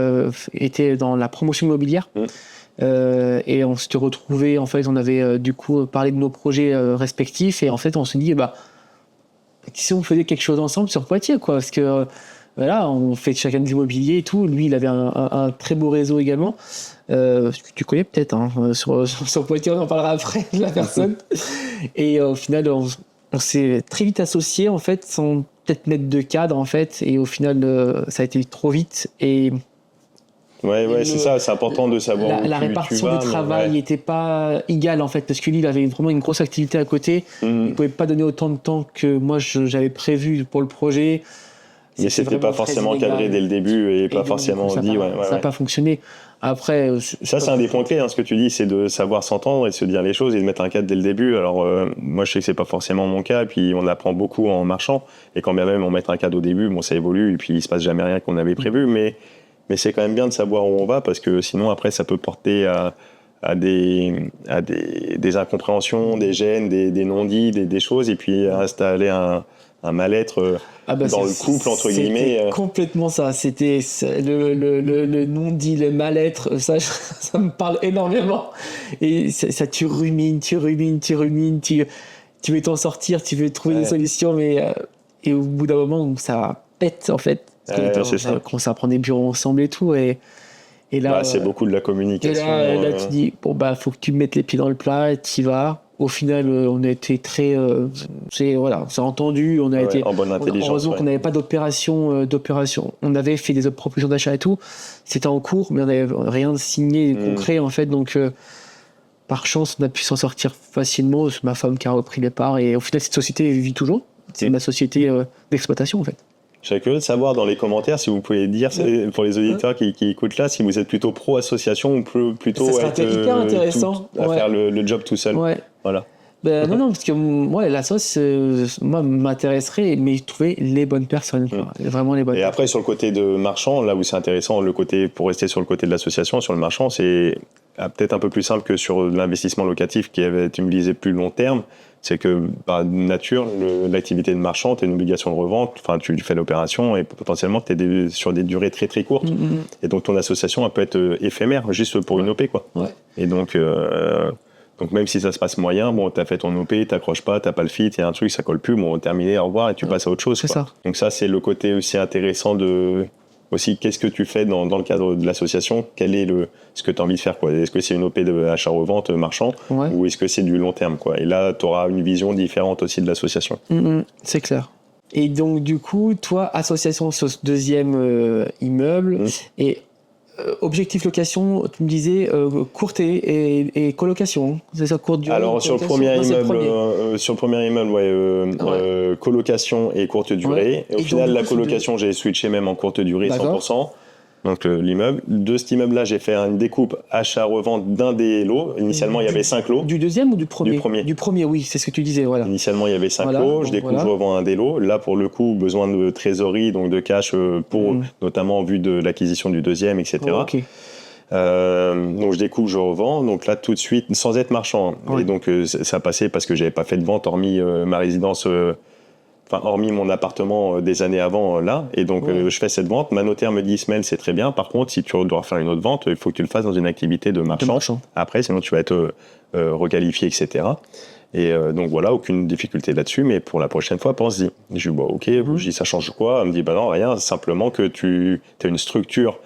était dans la promotion immobilière. Et on s'était retrouvés, en fait, on avait du coup parlé de nos projets respectifs, et en fait, on s'est dit, si on faisait quelque chose ensemble sur Poitiers, quoi, parce que voilà, on fait chacun de l'immobilier et tout. Lui, il avait un très beau réseau également. Tu connais peut-être, hein, sur Poitiers, on en parlera après de la personne. Et au final, on s'est très vite associés, en fait, sans peut-être mettre de cadre, en fait. Et au final, ça a été trop vite. Et c'est ça, c'est important de savoir la répartition du travail n'était pas égale, en fait, parce que lui, il avait vraiment une grosse activité à côté. Il pouvait pas donner autant de temps que moi j'avais prévu pour le projet. Mais c'était pas forcément cadré dès le début et pas forcément dit. Ça n'a pas fonctionné. Après, ça, c'est un des points clés, ce que tu dis, c'est de savoir s'entendre et de se dire les choses et de mettre un cadre dès le début. Alors, moi, je sais que c'est pas forcément mon cas, et puis on apprend beaucoup en marchant. Et quand bien même on met un cadre au début, ça évolue, et puis il se passe jamais rien qu'on avait prévu. Mais c'est quand même bien de savoir où on va, parce que sinon, après, ça peut porter à des incompréhensions, des gênes, des non-dits, des choses, et puis à installer un mal-être dans le couple, entre guillemets. C'était complètement ça. C'était le non-dit, le mal-être. Ça me parle énormément. Et ça tu rumines. Tu veux t'en sortir, tu veux trouver des solutions, mais et au bout d'un moment, ça pète en fait. On commence à prendre des bureaux ensemble et tout. Et là, c'est beaucoup de la communication. Et là tu dis, bon, faut que tu mettes les pieds dans le plat, tu y vas. Au final, on a été très. C'est entendu. On a été. En bonne intelligence. Heureusement qu'on n'avait pas d'opération. On avait fait des propositions d'achat et tout. C'était en cours, mais on n'avait rien de signé concret, en fait. Donc, par chance, on a pu s'en sortir facilement. C'est ma femme qui a repris les parts. Et au final, cette société vit toujours. C'est ma société d'exploitation, en fait. Je serais curieux de savoir dans les commentaires si vous pouvez dire, pour les auditeurs qui écoutent là, si vous êtes plutôt pro-association ou plutôt ça serait hyper intéressant. à faire le job tout seul. Ouais. Voilà. Non, parce que la sauce, moi, m'intéresserait, mais trouver les bonnes personnes. Vraiment les bonnes Et après, sur le côté de marchand, là où c'est intéressant, pour rester sur le côté de l'association, sur le marchand, c'est peut-être un peu plus simple que sur l'investissement locatif qui avait été utilisé plus long terme. C'est que par nature, l'activité de marchand, tu as une obligation de revente, enfin tu fais l'opération et potentiellement tu es sur des durées très très courtes. Et donc ton association elle peut être éphémère, juste pour une OP, quoi. Et donc même si ça se passe moyen, bon, tu as fait ton OP, tu n'accroches pas, tu n'as pas le fit, il y a un truc, ça colle plus, bon, terminé, au revoir, et tu passes à autre chose. C'est ça. Donc ça, c'est le côté aussi intéressant aussi, qu'est-ce que tu fais dans le cadre de l'association? Quel est ce que tu as envie de faire, quoi? Est-ce que c'est une OP de achat-revente marchand ou est-ce que c'est du long terme, quoi? Et là, tu auras une vision différente aussi de l'association. C'est clair. Et donc, du coup, toi, association sur ce deuxième immeuble, et objectif location, tu me disais courte et colocation. C'est ça, courte durée? Alors, sur le premier immeuble, colocation et courte durée. Et au final, la colocation, j'ai switché même en courte durée, 100%. Donc l'immeuble. De cet immeuble-là, j'ai fait une découpe achat-revente d'un des lots. Initialement, il y avait 5 lots. Du deuxième ou du premier? Du premier. Du premier, oui, c'est ce que tu disais. Voilà. Initialement, il y avait 5 lots. Je découpe, je revends un des lots. Là, pour le coup, besoin de trésorerie, donc de cash, notamment en vue de l'acquisition du deuxième, etc. Donc je découpe, je revends. Donc là, tout de suite, sans être marchand. Et donc ça passait parce que j'avais pas fait de vente, hormis ma résidence. Hormis mon appartement des années avant, là. Et donc, je fais cette vente. Ma notaire me dit, Ismaël, c'est très bien. Par contre, si tu dois faire une autre vente, il faut que tu le fasses dans une activité de marchand. Après, sinon tu vas être requalifié, etc. Et donc, voilà, aucune difficulté là-dessus. Mais pour la prochaine fois, pense-y. Je dis, ok. Je dis, ça change quoi? Elle me dit, non, rien. Simplement que tu as une structure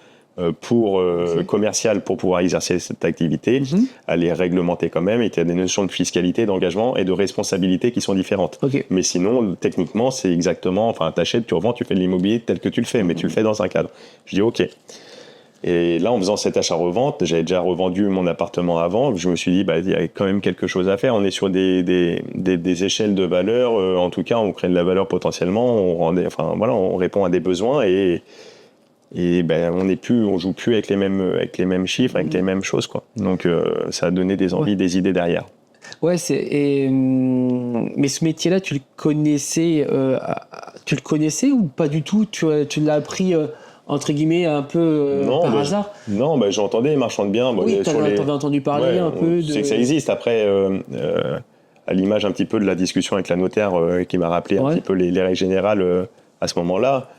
commerciale pour pouvoir exercer cette activité, elle est réglementée quand même, et tu as des notions de fiscalité, d'engagement et de responsabilité qui sont différentes. Mais sinon, techniquement, c'est exactement, t'achètes, tu revends, tu fais de l'immobilier tel que tu le fais, mais tu le fais dans un cadre. Je dis ok. Et là, en faisant cet achat-revente, j'avais déjà revendu mon appartement avant, je me suis dit, il y a quand même quelque chose à faire. On est sur des échelles de valeur, en tout cas, on crée de la valeur potentiellement, on répond à des besoins on joue plus avec les mêmes chiffres, avec les mêmes choses, quoi. Donc ça a donné des envies, des idées derrière. Ouais, mais ce métier-là, tu le connaissais ou pas du tout? Tu l'as appris entre guillemets un peu par hasard? Non, j'entendais les marchands de biens. Oui, t'avais entendu parler un peu. C'est que ça existe. Après, à l'image un petit peu de la discussion avec la notaire qui m'a rappelé un petit peu les règles générales à ce moment-là.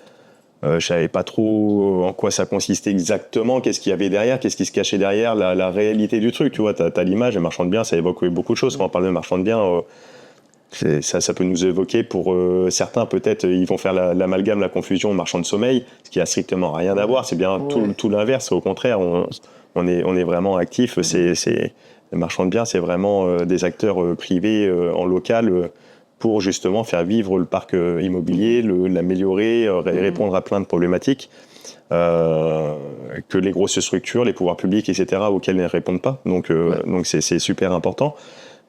Je savais pas trop en quoi ça consistait exactement, qu'est-ce qu'il y avait derrière, qu'est-ce qui se cachait derrière, la réalité du truc. Tu vois, t'as l'image, les marchands de biens, ça évoque beaucoup de choses. Quand on parle de marchands de biens, ça peut nous évoquer pour certains, peut-être, ils vont faire l'amalgame, la confusion marchand de sommeil, ce qui a strictement rien à voir. C'est bien tout l'inverse. Au contraire, on est vraiment actifs. Les marchands de biens, c'est vraiment des acteurs privés en local. Pour justement faire vivre le parc immobilier, l'améliorer, répondre à plein de problématiques que les grosses structures, les pouvoirs publics, etc., auxquels elles ne répondent pas. Donc c'est super important.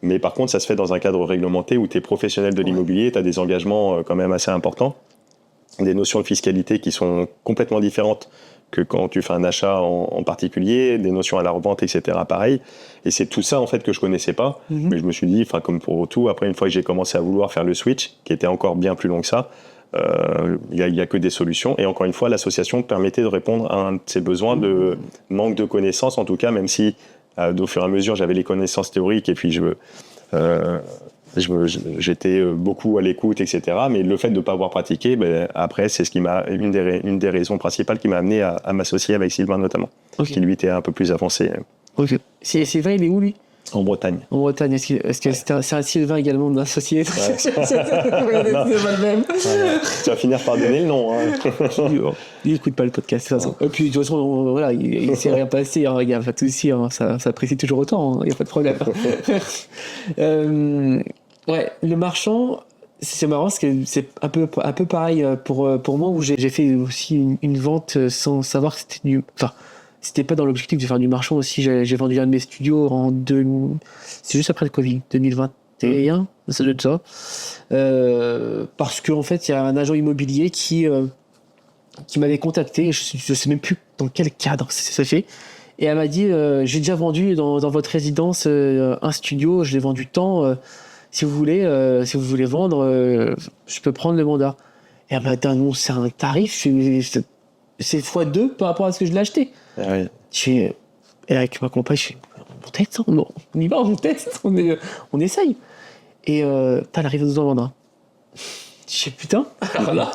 Mais par contre, ça se fait dans un cadre réglementé où tu es professionnel de l'immobilier, tu as des engagements quand même assez importants, des notions de fiscalité qui sont complètement différentes que quand tu fais un achat en particulier, des notions à la revente, etc. pareil. Et c'est tout ça en fait que je connaissais pas. Mais je me suis dit, comme pour tout, après une fois que j'ai commencé à vouloir faire le switch, qui était encore bien plus long que ça, il y a que des solutions. Et encore une fois, l'association permettait de répondre à un de ces besoins de manque de connaissances, en tout cas, même si au fur et à mesure j'avais les connaissances théoriques et puis J'étais beaucoup à l'écoute, etc. Mais le fait de ne pas avoir pratiqué, après, c'est une des raisons principales qui m'a amené à m'associer avec Sylvain notamment, qui lui était un peu plus avancé. Ok. Sylvain, il est où lui? En Bretagne. En Bretagne, est-ce que c'est un Sylvain également de l'associé? C'est pas le même. Tu vas finir par donner le nom. Hein. Il n'écoute pas le podcast, de toute façon. Et puis, de toute façon, voilà, il ne s'est rien passé, hein, il n'y a pas de souci, hein, ça apprécie toujours autant, il n'y a pas de problème. Ouais, le marchand, c'est marrant parce que c'est un peu pareil pour moi, où j'ai fait aussi une vente sans savoir que c'était du. Enfin, c'était pas dans l'objectif de faire du marchand aussi. J'ai vendu un de mes studios c'est juste après le Covid, 2021, ça doit être ça. Parce qu'en fait, il y a un agent immobilier qui m'avait contacté, je sais même plus dans quel cadre ça fait, et elle m'a dit j'ai déjà vendu dans votre résidence un studio, je l'ai vendu tant, si vous voulez vendre, je peux prendre le mandat. Et elle m'a annoncé un tarif, c'est x2 par rapport à ce que je l'ai acheté. Ah oui. Et avec ma compagne, je suis on teste, on y va, on teste, on essaye. Et elle arrive à nous en vendre. Je sais putain, alors là,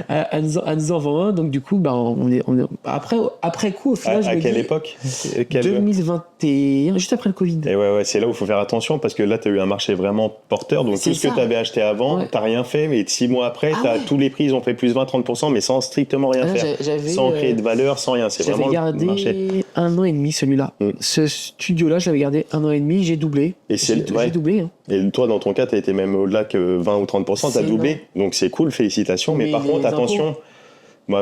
elle nous en vend un, donc du coup, on est après coup, au final, à quelle époque 2021, juste après le Covid. Et ouais, c'est là où il faut faire attention, parce que là, tu as eu un marché vraiment porteur, donc tout ce que tu avais acheté avant, tu n'as rien fait, mais 6 mois après, tous les prix, ils ont fait plus 20-30%, mais sans strictement rien faire. Sans créer de valeur, sans rien. C'est vraiment le marché. J'avais gardé 1 an et demi celui-là. Ce studio-là, j'avais gardé 1 an et demi, j'ai doublé. J'ai doublé. Hein. Et toi, dans ton cas, tu as été même au-delà que 20 ou 30%, tu as doublé. Donc c'est cool, félicitations. Mais par contre, attention,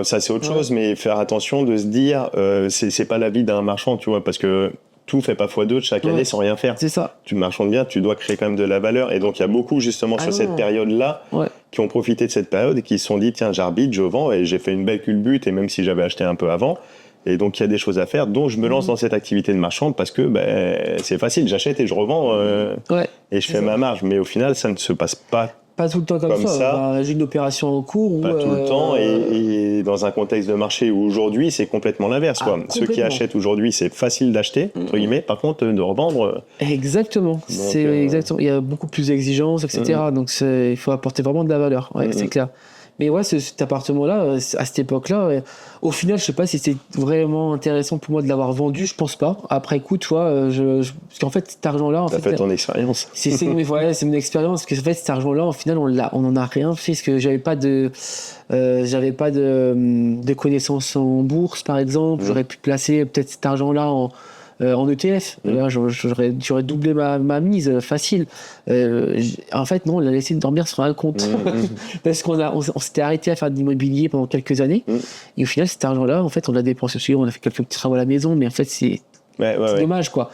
ça c'est autre chose, mais faire attention de se dire, c'est pas la vie d'un marchand, tu vois, parce que tout fait pas x2 chaque année sans rien faire. C'est ça. Tu marchandes bien, tu dois créer quand même de la valeur. Et donc il y a beaucoup justement sur cette période-là qui ont profité de cette période et qui se sont dit, tiens, j'arbitre, je vends, et j'ai fait une belle culbute, et même si j'avais acheté un peu avant. Et donc, il y a des choses à faire, dont je me lance dans cette activité de marchand parce que c'est facile, j'achète et je revends et je fais ma marge. Mais au final, ça ne se passe pas tout le temps comme ça. J'ai une opération en cours. Pas tout le temps. Et dans un contexte de marché où aujourd'hui, c'est complètement l'inverse. Ceux qui achètent aujourd'hui, c'est facile d'acheter, entre guillemets. Par contre, de revendre... Exactement. Exactement. Il y a beaucoup plus d'exigences, etc. Donc, il faut apporter vraiment de la valeur. C'est clair. Mais cet appartement-là, à cette époque-là, au final, je sais pas si c'était vraiment intéressant pour moi de l'avoir vendu, je pense pas. Après coup, tu vois, parce qu'en fait, cet argent-là... T'as fait ton expérience. C'est mon expérience, parce que en fait, cet argent-là, au final, on en a rien fait, parce que j'avais pas de connaissances en bourse, par exemple. J'aurais pu placer peut-être cet argent-là en ETF. Là, j'aurais doublé ma mise facile. En fait, non, on l'a laissé dormir sur un compte. Parce qu'on s'était arrêté à faire de l'immobilier pendant quelques années. Et au final, cet argent-là, en fait, on l'a dépensé aussi. On a fait quelques petits travaux à la maison, mais en fait, c'est dommage, quoi.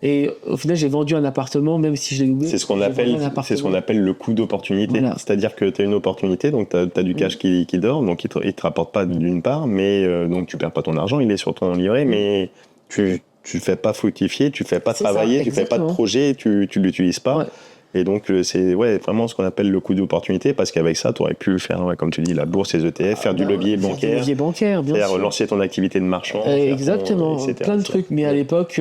Et au final, j'ai vendu un appartement, même si je l'ai doublé. C'est ce qu'on appelle le coût d'opportunité. Voilà. C'est-à-dire que tu as une opportunité, donc tu as du cash qui dort, donc il te rapporte pas d'une part, mais donc tu perds pas ton argent, il est sur ton livret, mais tu fais pas fructifier, tu fais pas travailler, tu fais pas de projet, tu l'utilises pas. Et donc c'est vraiment ce qu'on appelle le coût d'opportunité, parce qu'avec ça, tu aurais pu faire, comme tu dis, la bourse, les ETF, faire du levier bancaire, bien sûr. lancer ton activité de marchand. Exactement, plein de trucs. Mais à l'époque,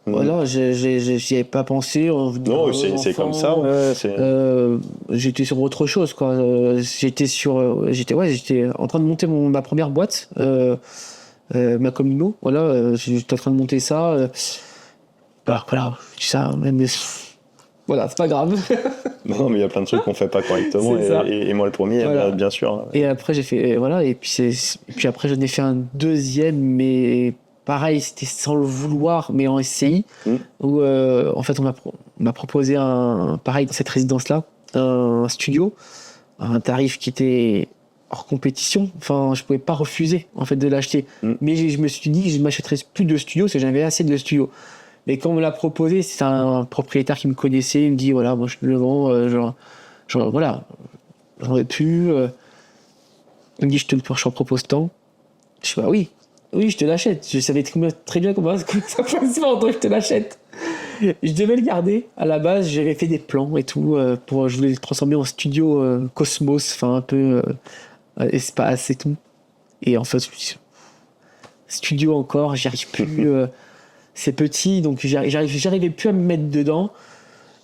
voilà, j'y avais pas pensé. Non, c'est comme ça. J'étais sur autre chose, quoi. J'étais en train de monter ma première boîte. Ma communo, voilà, j'étais en train de monter ça. Voilà, je dis ça, mais voilà, c'est pas grave. Non, mais il y a plein de trucs qu'on fait pas correctement, et moi le premier, bien sûr. Et après, j'ai fait, voilà, et puis après, j'en ai fait un deuxième, mais pareil, c'était sans le vouloir, mais en SCI, où en fait, on m'a proposé pareil, dans cette résidence-là, un studio, à un tarif qui était hors compétition, enfin je pouvais pas refuser en fait de l'acheter, mais je me suis dit je m'achèterais plus de studio parce que j'avais assez de studio. Mais quand on me l'a proposé, c'est un propriétaire qui me connaissait, il me dit voilà, moi je te le vends, voilà, j'aurais pu, il me dit je t'en propose tant, je dis bah oui je te l'achète, je savais très bien comment ça passe vendre, je te l'achète. Je devais le garder. À la base, j'avais fait des plans et tout je voulais le transformer en studio Cosmos, enfin un peu espace et tout. Et en fait, studio encore, j'y arrive plus. C'est petit, donc j'arrivais plus à me mettre dedans.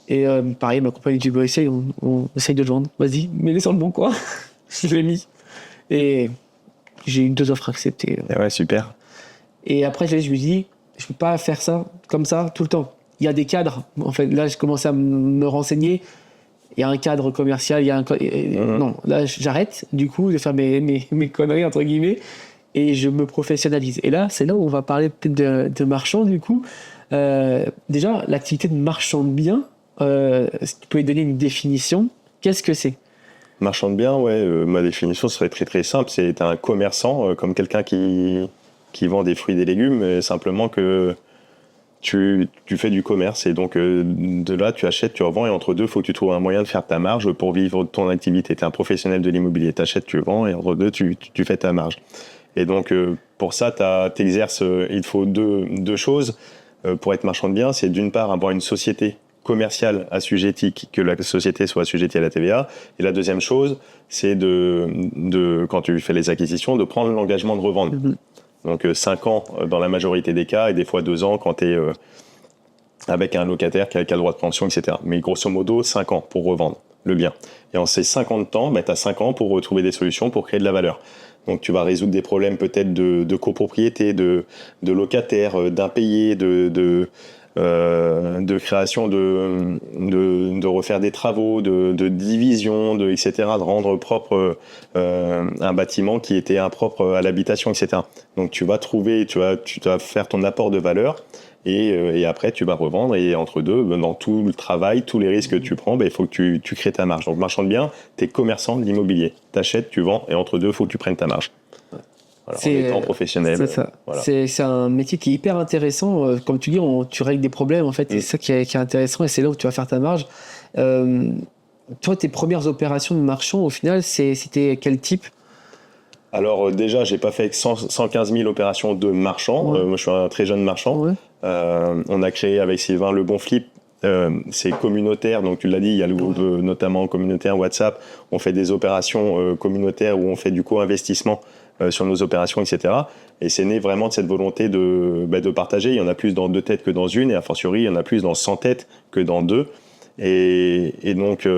Et pareil, ma compagne dit, essaye, on essaye de le vendre. Vas-y, mets-les sur le bon coin. Je l'ai mis. Et j'ai eu 2 offres acceptées. Ouais, super. Et après, je me dis, je peux pas faire ça comme ça tout le temps. Il y a des cadres. En fait, là, je commence à me renseigner. Il y a un cadre commercial, il y a non, là, j'arrête, du coup, de faire mes conneries, entre guillemets, et je me professionnalise. Et là, c'est là où on va parler peut-être de marchand, du coup. Déjà, l'activité de marchand de biens, si tu pouvais donner une définition, qu'est-ce que c'est ? Marchand de biens, ouais, ma définition serait très très simple. C'est un commerçant, comme quelqu'un qui vend des fruits et des légumes, mais simplement que tu fais du commerce. Et donc, de là, tu achètes, tu revends, et entre deux, il faut que tu trouves un moyen de faire ta marge pour vivre de ton activité. Tu es un professionnel de l'immobilier. Tu achètes, tu vends, et entre deux, tu fais ta marge. Et donc, pour ça, tu exerces, il te faut deux choses. Pour être marchand de biens, c'est d'une part avoir une société commerciale assujettie, que la société soit assujettie à la TVA. Et la deuxième chose, c'est quand tu fais les acquisitions, de prendre l'engagement de revendre. Donc 5 ans dans la majorité des cas, et des fois 2 ans quand tu es avec un locataire qui a le droit de préemption, etc. Mais grosso modo, 5 ans pour revendre le bien. Et en ces 5 ans de temps, tu as 5 ans pour retrouver des solutions pour créer de la valeur. Donc tu vas résoudre des problèmes peut-être de copropriété, de locataires, d'impayés, de création de refaire des travaux, de division, etc., de rendre propre un bâtiment qui était impropre à l'habitation, etc. Donc tu vas faire ton apport de valeur, et après tu vas revendre, et entre deux, dans tout le travail, tous les risques que tu prends, il faut que tu crées ta marge. Donc marchand de biens, tu es commerçant de l'immobilier, tu achètes, tu vends, et entre deux, il faut que tu prennes ta marge. Voilà, en étant professionnel. C'est ça. Voilà. C'est un métier qui est hyper intéressant. Comme tu dis, tu règles des problèmes, en fait. C'est ça qui est intéressant, et c'est là où tu vas faire ta marge. Toi, tes premières opérations de marchand, au final, c'était quel type ? Alors déjà, j'ai pas fait 115 000 opérations de marchand. Ouais. Moi, je suis un très jeune marchand. Ouais. On a créé avec Sylvain Le Bon Flip. C'est communautaire, donc tu l'as dit, il y a le groupe notamment communautaire WhatsApp. On fait des opérations communautaires où on fait du co-investissement sur nos opérations, etc. Et c'est né vraiment de cette volonté de partager. Il y en a plus dans 2 têtes que dans une, et a fortiori, il y en a plus dans 100 têtes que dans 2. Et donc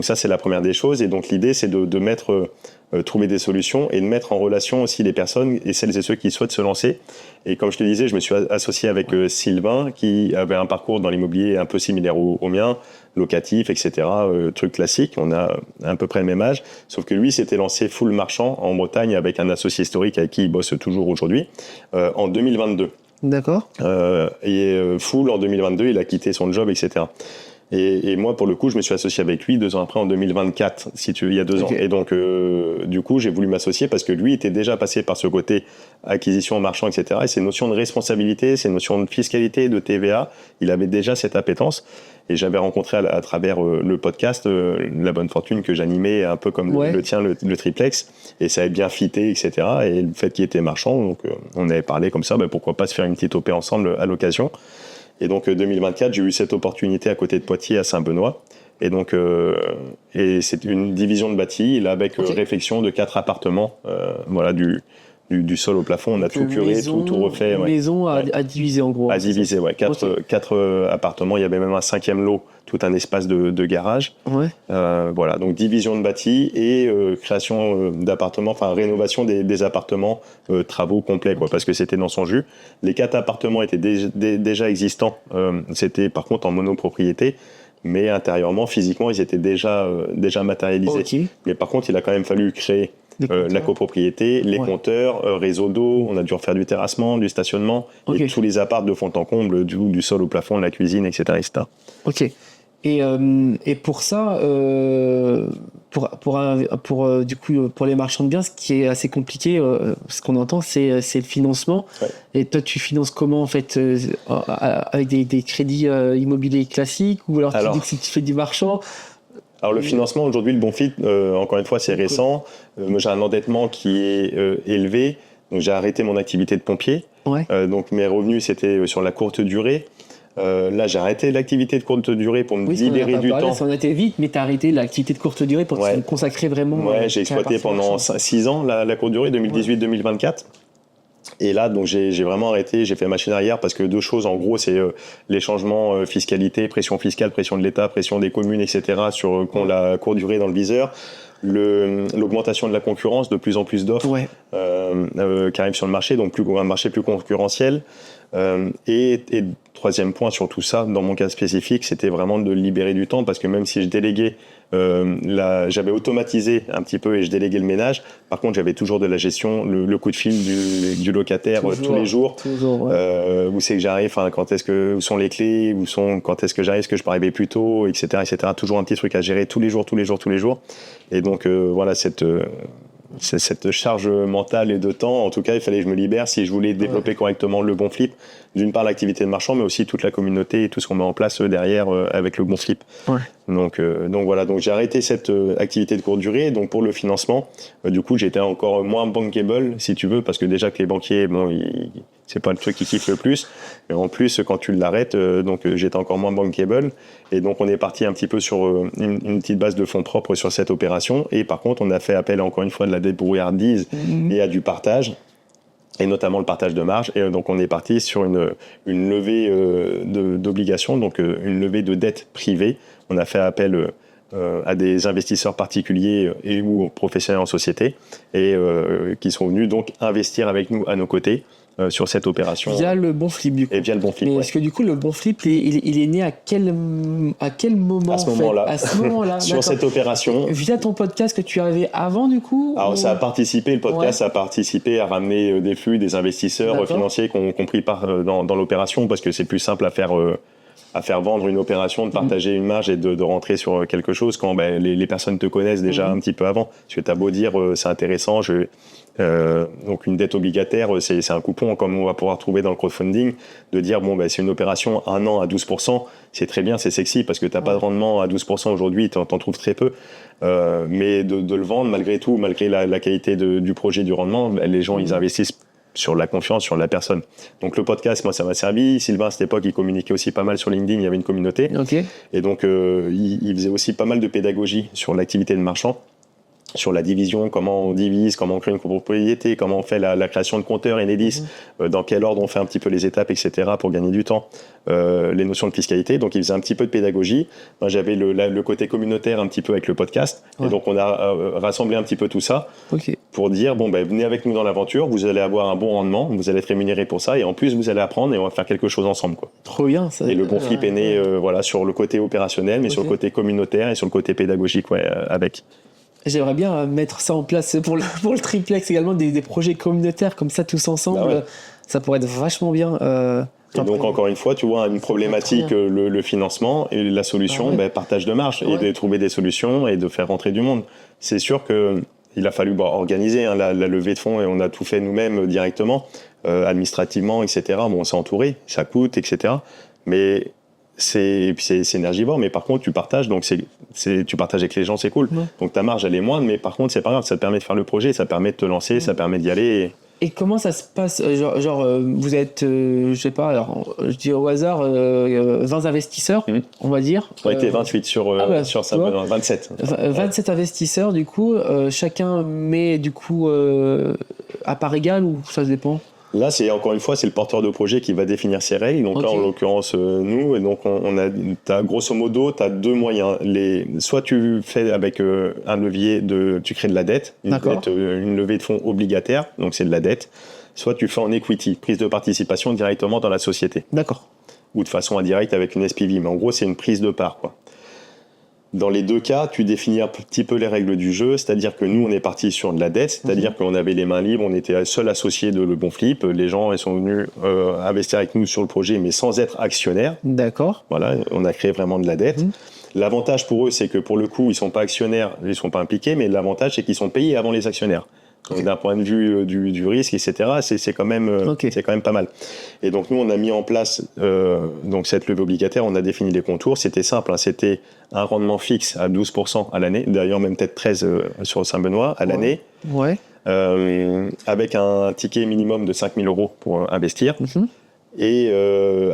ça, c'est la première des choses. Et donc l'idée, c'est de trouver des solutions, et de mettre en relation aussi les personnes et celles et ceux qui souhaitent se lancer. Et comme je te disais, je me suis associé avec Sylvain, qui avait un parcours dans l'immobilier un peu similaire au mien, locatif, etc., truc classique. On a à peu près le même âge, sauf que lui s'était lancé full marchand en Bretagne avec un associé historique avec qui il bosse toujours aujourd'hui, en 2022. D'accord. Full en 2022, il a quitté son job, etc. Et moi, pour le coup, je me suis associé avec lui 2 ans après, en 2024, il y a 2 ans. Et donc, du coup, j'ai voulu m'associer parce que lui était déjà passé par ce côté acquisition, marchand, etc. Et ces notions de responsabilité, ces notions de fiscalité, de TVA, il avait déjà cette appétence. Et j'avais rencontré à travers le podcast La Bonne Fortune, que j'animais un peu comme le tien, le triplex. Et ça avait bien fité, etc. Et le fait qu'il était marchand, donc on avait parlé comme ça, pourquoi pas se faire une petite opé ensemble à l'occasion. Et donc 2024, j'ai eu cette opportunité à côté de Poitiers, à Saint-Benoît. Et donc c'est une division de bâti, là, avec réfection de 4 appartements, du sol au plafond. On a tout curé, tout refait. Une maison à diviser en gros. À diviser, ouais. 4 appartements. Il y avait même un 5e lot, tout un espace de garage. Ouais. Voilà, donc division de bâti et création d'appartements, enfin rénovation des appartements, travaux complets, quoi, parce que c'était dans son jus. Les 4 appartements étaient déjà existants. C'était par contre en monopropriété. Mais intérieurement, physiquement, ils étaient déjà matérialisés. Okay. Mais par contre, il a quand même fallu créer la copropriété, les compteurs, réseau d'eau, on a dû refaire du terrassement, du stationnement, et tous les apparts de fond en comble, du sol au plafond, de la cuisine, etc. etc. Ok. Et pour ça, pour les marchands de biens, ce qui est assez compliqué, ce qu'on entend, c'est le financement. Ouais. Et toi, tu finances comment, en fait, avec des crédits immobiliers classiques, ou alors tu dis que si tu fais du marchand? Alors le financement, aujourd'hui, le bon fit, encore une fois, c'est récent. Moi, j'ai un endettement qui est élevé, donc j'ai arrêté mon activité de pompier. Ouais. Donc mes revenus, c'était sur la courte durée. Là, j'ai arrêté l'activité de courte durée pour me libérer du temps. Ça en a été vite, mais tu as arrêté l'activité de courte durée pour te consacrer vraiment. Ouais, j'ai exploité pendant 6 ans la courte durée, 2018-2024. Et là, donc j'ai vraiment arrêté, j'ai fait machine arrière parce que 2 choses, en gros, c'est les changements fiscalité, pression fiscale, pression de l'État, pression des communes, etc., qu'on la courte durée dans le viseur. L'augmentation de la concurrence, de plus en plus d'offres qui arrivent sur le marché, donc un marché plus concurrentiel. Et troisième point sur tout ça, dans mon cas spécifique, c'était vraiment de libérer du temps parce que même si je déléguais, j'avais automatisé un petit peu et je déléguais le ménage, par contre j'avais toujours de la gestion, le coup de fil du locataire tous les jours. Où c'est que j'arrive, où sont les clés, quand est-ce que j'arrive, est-ce que je peux arriver plus tôt, etc., etc. Toujours un petit truc à gérer tous les jours. Et donc voilà, cette charge mentale et de temps, en tout cas, il fallait que je me libère si je voulais développer correctement le bon flip. D'une part, l'activité de marchand, mais aussi toute la communauté et tout ce qu'on met en place derrière avec le bon flip. Donc voilà, donc j'ai arrêté cette activité de courte durée. Donc pour le financement, du coup, j'étais encore moins bankable, si tu veux, parce que déjà que les banquiers, c'est pas le truc qui kiffe le plus. Et en plus, quand tu l'arrêtes, j'étais encore moins bankable. Et donc on est parti un petit peu sur une petite base de fonds propres sur cette opération. Et par contre, on a fait appel encore une fois de la débrouillardise et à du partage. Et notamment le partage de marge. Et donc, on est parti sur une levée d'obligations, donc une levée de dette privée. On a fait appel à des investisseurs particuliers et ou professionnels en société et qui sont venus donc investir avec nous à nos côtés sur cette opération. Via le bon flip, du coup. Et via le bon flip. Mais est-ce que du coup, le bon flip, il est né à quel moment? À ce moment-là. À ce moment-là. Sur cette opération. Via ton podcast que tu avais avant, du coup? Alors, ça a participé, le podcast a participé à ramener des flux, des investisseurs financiers qui ont pris part dans l'opération parce que c'est plus simple à faire vendre une opération, de partager une marge et de rentrer sur quelque chose quand les personnes te connaissent déjà un petit peu avant. Parce que tu as beau dire c'est intéressant, donc une dette obligataire, c'est un coupon comme on va pouvoir trouver dans le crowdfunding, de dire c'est une opération 1 an à 12%, c'est très bien, c'est sexy parce que tu n'as pas de rendement à 12% aujourd'hui, tu en trouves très peu. Mais de le vendre malgré tout, malgré la qualité du projet, du rendement, les gens ils investissent sur la confiance, sur la personne. Donc le podcast, moi ça m'a servi. Sylvain à cette époque, il communiquait aussi pas mal sur LinkedIn, il y avait une communauté. Et donc il faisait aussi pas mal de pédagogie sur l'activité de marchand, sur la division, comment on divise, comment on crée une copropriété, comment on fait la création de compteurs Enedis, dans quel ordre on fait un petit peu les étapes, etc. pour gagner du temps, les notions de fiscalité. Donc, il faisait un petit peu de pédagogie. Moi, j'avais le côté communautaire un petit peu avec le podcast. Et donc, on a rassemblé un petit peu tout ça pour dire, venez avec nous dans l'aventure, vous allez avoir un bon rendement, vous allez être rémunéré pour ça, et en plus, vous allez apprendre et on va faire quelque chose ensemble, quoi. Trop bien, ça. Et le bon flip est né, sur le côté opérationnel, mais sur le côté communautaire et sur le côté pédagogique, avec. J'aimerais bien mettre ça en place pour le triplex également, des projets communautaires comme ça tous ensemble. Ça pourrait être vachement bien. Et donc encore une fois, tu vois, une problématique, le financement et la solution, partage de marge et de trouver des solutions et de faire rentrer du monde. C'est sûr qu'il a fallu organiser la levée de fonds et on a tout fait nous-mêmes directement, administrativement, etc. On s'est entouré, ça coûte, etc. Mais c'est énergivore, mais par contre tu partages, donc tu partages avec les gens, c'est cool. Donc ta marge elle est moindre, mais par contre c'est pas grave, ça te permet de faire le projet, ça permet de te lancer, ça permet d'y aller. Et comment ça se passe, vous êtes, je sais pas, alors je dis au hasard 20 investisseurs, on va dire. On était 28 sur ça, 27. 27 investisseurs du coup, chacun met du coup à part égale ou ça dépend? Là, encore une fois, c'est le porteur de projet qui va définir ses règles. Donc là, en l'occurrence, nous, et donc t'as grosso modo, t'as 2 moyens. Soit tu fais avec un levier tu crées de la dette, une levée de fonds obligataire, donc c'est de la dette. Soit tu fais en equity, prise de participation directement dans la société. D'accord. Ou de façon indirecte avec une SPV. Mais en gros, c'est une prise de part, quoi. Dans les 2 cas, tu définis un petit peu les règles du jeu, c'est-à-dire que nous, on est parti sur de la dette, c'est-à-dire qu'on avait les mains libres, on était seul associé de Le Bon Flip, les gens ils sont venus investir avec nous sur le projet, mais sans être actionnaires. D'accord. Voilà, on a créé vraiment de la dette. L'avantage pour eux, c'est que pour le coup, ils sont pas actionnaires, ils sont pas impliqués, mais l'avantage, c'est qu'ils sont payés avant les actionnaires. Donc, d'un point de vue du risque, etc., c'est quand même pas mal. Et donc nous, on a mis en place donc cette levée obligataire, on a défini les contours. C'était simple, c'était un rendement fixe à 12% à l'année, d'ailleurs même peut-être 13% sur Saint-Benoît à l'année, avec un ticket minimum de 5 000 € pour investir. Et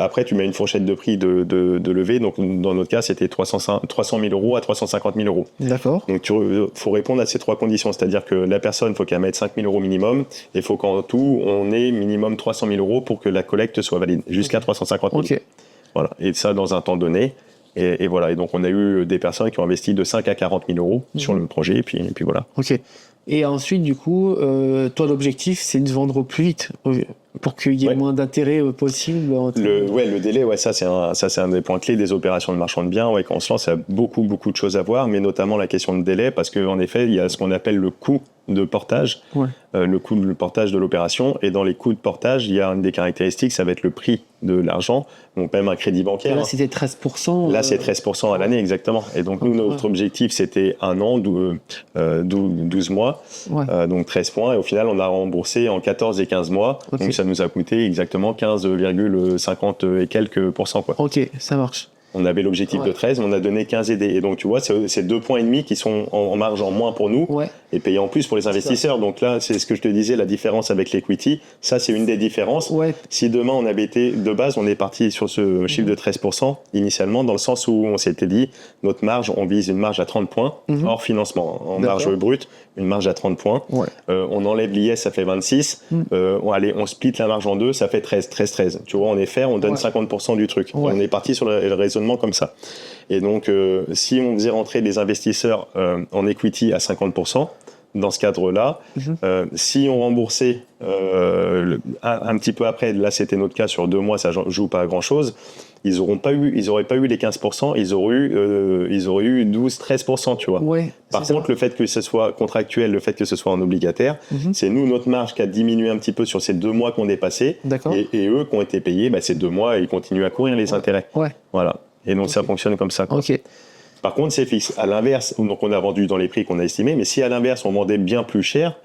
après, tu mets une fourchette de prix de levée. Donc, dans notre cas, c'était 300 000 euros à 350 000 euros. D'accord. Donc, il faut répondre à ces 3 conditions. C'est-à-dire que la personne, il faut qu'elle mette 5 000 euros minimum. Et il faut qu'en tout, on ait minimum 300 000 euros pour que la collecte soit valide, jusqu'à 350 000. Ok. Voilà. Et ça, dans un temps donné. Et voilà. Et donc, on a eu des personnes qui ont investi de 5 à 40 000 euros sur le projet. Et puis voilà. Ok. Et ensuite, du coup, toi, l'objectif, c'est de vendre au plus vite pour qu'il y ait moins d'intérêt possible. Le délai, ça c'est un des points clés des opérations de marchand de biens. Quand on se lance, il y a beaucoup de choses à voir, mais notamment la question de délai, parce qu'en effet, il y a ce qu'on appelle le coût de portage, le coût de portage de l'opération. Et dans les coûts de portage, il y a une des caractéristiques, ça va être le prix de l'argent, donc même un crédit bancaire. Là, c'était 13%. Là, c'est 13% à l'année, exactement. Et donc, nous, notre objectif, c'était 1 an, 12 mois, donc 13 points. Et au final, on a remboursé en 14 et 15 mois. Okay. Donc, ça nous a coûté exactement 15,50 et quelques pourcents, quoi. Ok, ça marche. On avait l'objectif de 13, mais on a donné 15 et des. Et donc, tu vois, c'est 2,5 points qui sont en marge en moins pour nous et payés en plus pour les investisseurs. Donc là, c'est ce que je te disais, la différence avec l'equity. Ça, c'est une des différences. Si demain, on avait été, de base, on est parti sur ce chiffre de 13% initialement, dans le sens où on s'était dit, notre marge, on vise une marge à 30 points, hors financement. En marge brute, une marge à 30 points. On enlève l'IS, ça fait 26. Allez, on split la marge en deux, ça fait 13. Tu vois, en effet, on donne 50% du truc. On est parti sur le raisonnement comme ça. Et donc, si on faisait rentrer les investisseurs en equity à 50%, dans ce cadre-là, si on remboursait un petit peu après, là c'était notre cas sur 2 mois, ça joue pas à grand-chose, ils n'auraient pas eu les 15%, ils auraient eu 12-13%, tu vois. Par contre, le fait que ce soit contractuel, le fait que ce soit en obligataire, c'est nous, notre marge qui a diminué un petit peu sur ces 2 mois qu'on est passés, et eux qui ont été payés, ces 2 mois, ils continuent à courir les intérêts. Voilà. Et donc, ça fonctionne comme ça, quoi. Par contre, c'est fixe. À l'inverse, donc on a vendu dans les prix qu'on a estimés, mais si à l'inverse, on vendait bien plus cher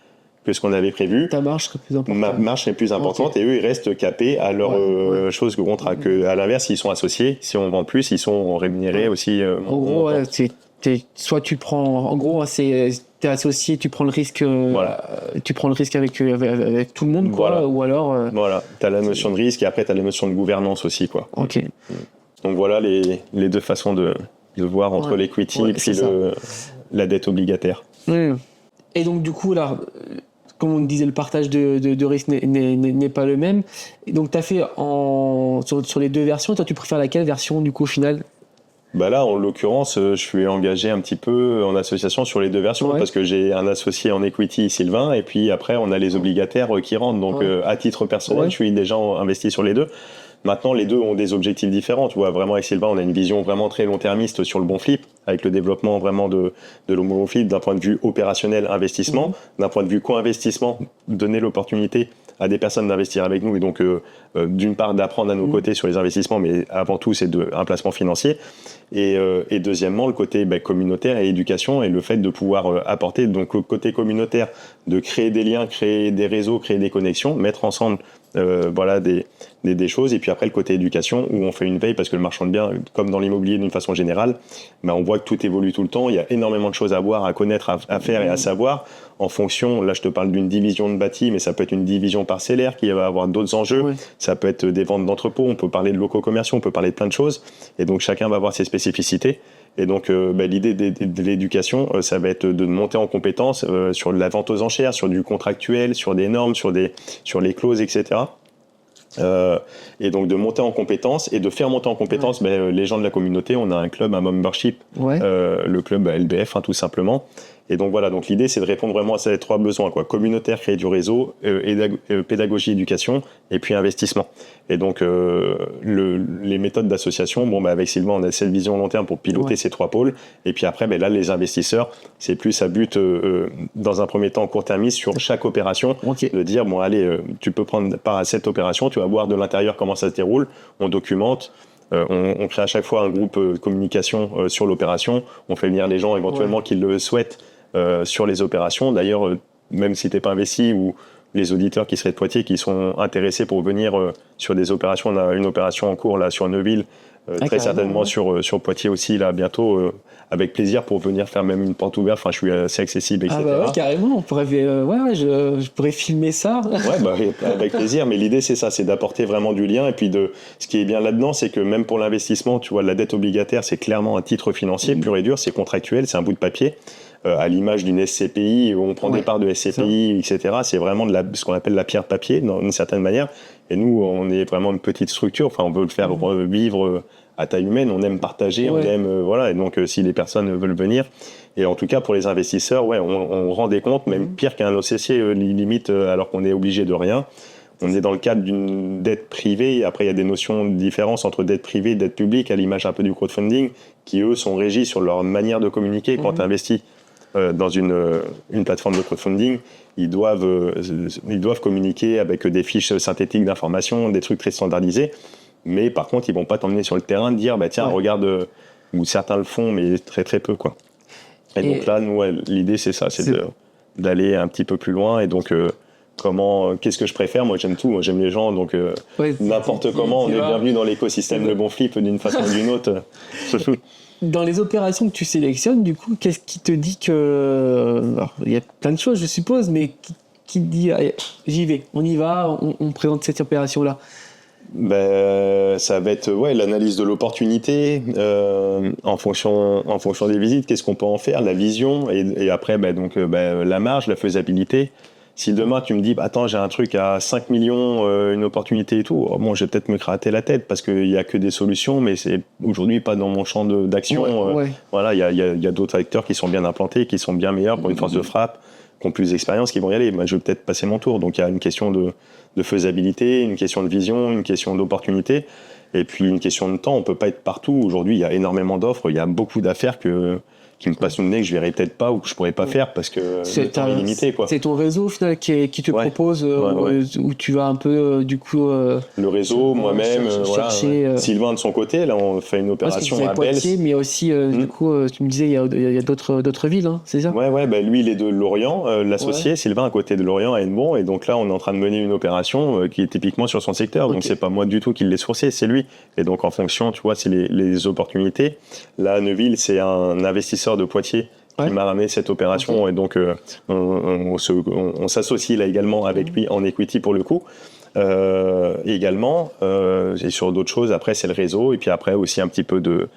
que ce qu'on avait prévu, ta marge serait plus importante. Ma marge serait plus importante et eux, ils restent capés à leur chose que contrat. À l'inverse, s'ils sont associés, si on vend plus, ils sont rémunérés aussi. En gros, soit tu prends, en gros, t'es associé, tu prends le risque, tu prends le risque avec tout le monde, quoi, ou alors. Voilà, t'as la notion de risque et après t'as la notion de gouvernance aussi, quoi. Donc voilà les 2 façons de voir entre l'equity et puis la dette obligataire. Et donc du coup là, comme on disait, le partage de risque n'est pas le même. Et donc tu as fait sur les 2 versions, toi tu préfères laquelle version du coup au final ? Là, en l'occurrence, je suis engagé un petit peu en association sur les 2 versions parce que j'ai un associé en equity, Sylvain, et puis après on a les obligataires qui rentrent. Donc à titre personnel, je suis déjà investi sur les 2. Maintenant, les 2 ont des objectifs différents. Tu vois, vraiment, avec Sylvain, on a une vision vraiment très long-termiste sur le bon flip, avec le développement vraiment de le bon flip d'un point de vue opérationnel, investissement, d'un point de vue co-investissement, donner l'opportunité à des personnes d'investir avec nous et donc d'une part d'apprendre à nos côtés sur les investissements, mais avant tout c'est un placement financier et deuxièmement le côté communautaire et éducation et le fait de pouvoir apporter donc le côté communautaire, de créer des liens, créer des réseaux, créer des connexions, mettre ensemble des choses et puis après le côté éducation où on fait une veille parce que le marchand de biens comme dans l'immobilier d'une façon générale on voit que tout évolue tout le temps, il y a énormément de choses à voir, à connaître, à faire et à savoir en fonction, là je te parle d'une division de bâti mais ça peut être une division parcellaire qui va avoir d'autres enjeux, ça peut être des ventes d'entrepôts, on peut parler de locaux commerciaux, on peut parler de plein de choses et donc chacun va avoir ses spécificités. Et donc, l'idée de l'éducation, ça va être de monter en compétences sur la vente aux enchères, sur du contractuel, sur des normes, sur les clauses, etc. Et donc de monter en compétences et de faire monter en compétences les gens de la communauté. On a un club, un membership, le club LBF, tout simplement. Et donc voilà, donc l'idée c'est de répondre vraiment à ces 3 besoins, quoi. Communautaire, créer du réseau, pédagogie, éducation, et puis investissement. Et donc les méthodes d'association, avec Sylvain on a cette vision long terme pour piloter ces 3 pôles. Et puis après, là les investisseurs, c'est plus à but dans un premier temps court-termiste sur chaque opération, de dire allez, tu peux prendre part à cette opération, tu vas voir de l'intérieur comment ça se déroule, on documente. On crée à chaque fois un groupe de communication sur l'opération. On fait venir les gens éventuellement qui le souhaitent sur les opérations. D'ailleurs, même si tu n'es pas investi ou les auditeurs qui seraient de Poitiers qui sont intéressés pour venir sur des opérations. On a une opération en cours là sur Neuville très certainement ouais. sur Poitiers aussi, là, bientôt, avec plaisir pour venir faire même une porte ouverte. Enfin, je suis assez accessible, etc. Ah bah ouais, carrément, on pourrait, je pourrais filmer ça. Ouais, bah, avec plaisir. Mais l'idée, c'est ça, c'est d'apporter vraiment du lien. Et puis, ce qui est bien là-dedans, c'est que même pour l'investissement, tu vois, la dette obligataire, c'est clairement un titre financier pur et dur, c'est contractuel, c'est un bout de papier. À l'image d'une SCPI, où on prend des parts de SCPI, etc. C'est vraiment ce qu'on appelle la pierre de papier, d'une certaine manière. Et nous, on est vraiment une petite structure. Enfin, on veut le faire vivre à taille humaine. On aime partager, on aime, voilà. Et donc, si les personnes veulent venir, et en tout cas pour les investisseurs, on rend des comptes, même pire qu'un OCC, limite, alors qu'on est obligé de rien. On est dans le cadre d'une dette privée. Et après, il y a des notions de différence entre dette privée et dette publique, à l'image un peu du crowdfunding, qui eux sont régis sur leur manière de communiquer. Quand tu investis dans une plateforme de crowdfunding, ils doivent communiquer avec des fiches synthétiques d'informations, des trucs très standardisés. Mais par contre, ils vont pas t'emmener sur le terrain de dire, bah tiens, regarde, ou certains le font, mais très très peu, quoi. Et donc là, nous, l'idée, c'est ça, c'est d'aller un petit peu plus loin. Et donc, qu'est-ce que je préfère? Moi, j'aime tout. Moi, j'aime les gens. Donc, n'importe comment, on est bienvenu dans l'écosystème Le Bon Flip d'une façon ou d'une autre. Dans les opérations que tu sélectionnes, du coup, qu'est-ce qui te dit que... Alors, il y a plein de choses, je suppose, mais qui te dit, allez, j'y vais, on y va, on présente cette opération-là? Ça va être l'analyse de l'opportunité en fonction des visites, qu'est-ce qu'on peut en faire, la vision, et après la marge, la faisabilité. Si demain tu me dis attends, j'ai un truc à 5 millions, une opportunité et tout, bon, je vais peut-être me gratter la tête parce qu'il n'y a que des solutions, mais c'est aujourd'hui pas dans mon champ d'action. Voilà, il y a d'autres acteurs qui sont bien implantés, qui sont bien meilleurs pour une force de frappe, qui ont plus d'expérience, qui vont y aller. Moi, je vais peut-être passer mon tour. Donc il y a une question de faisabilité, une question de vision, une question d'opportunité, et puis une question de temps. On peut pas être partout. Aujourd'hui, il y a énormément d'offres, il y a beaucoup d'affaires qui me passent sous le nez, que je verrai peut-être pas ou que je pourrais pas faire parce que le temps est limité, quoi. C'est ton réseau au final qui te propose où tu vas un peu du coup le réseau, moi-même, chercher, Sylvain de son côté, là on fait une opération à Poitiers, mais aussi du coup tu me disais il y a d'autres villes, hein, c'est ça? Lui il est de Lorient, l'associé Sylvain à côté de Lorient à Hennebont, et donc là on est en train de mener une opération qui est typiquement sur son secteur, donc c'est pas moi du tout qui l'ai sourcé, c'est lui, et donc en fonction, tu vois, c'est les opportunités. Là, Neuville, c'est un investisseur de Poitiers qui m'a ramené cette opération, et donc on s'associe là également avec lui en equity pour le coup. Également, et sur d'autres choses, après c'est le réseau, et puis après aussi un petit peu de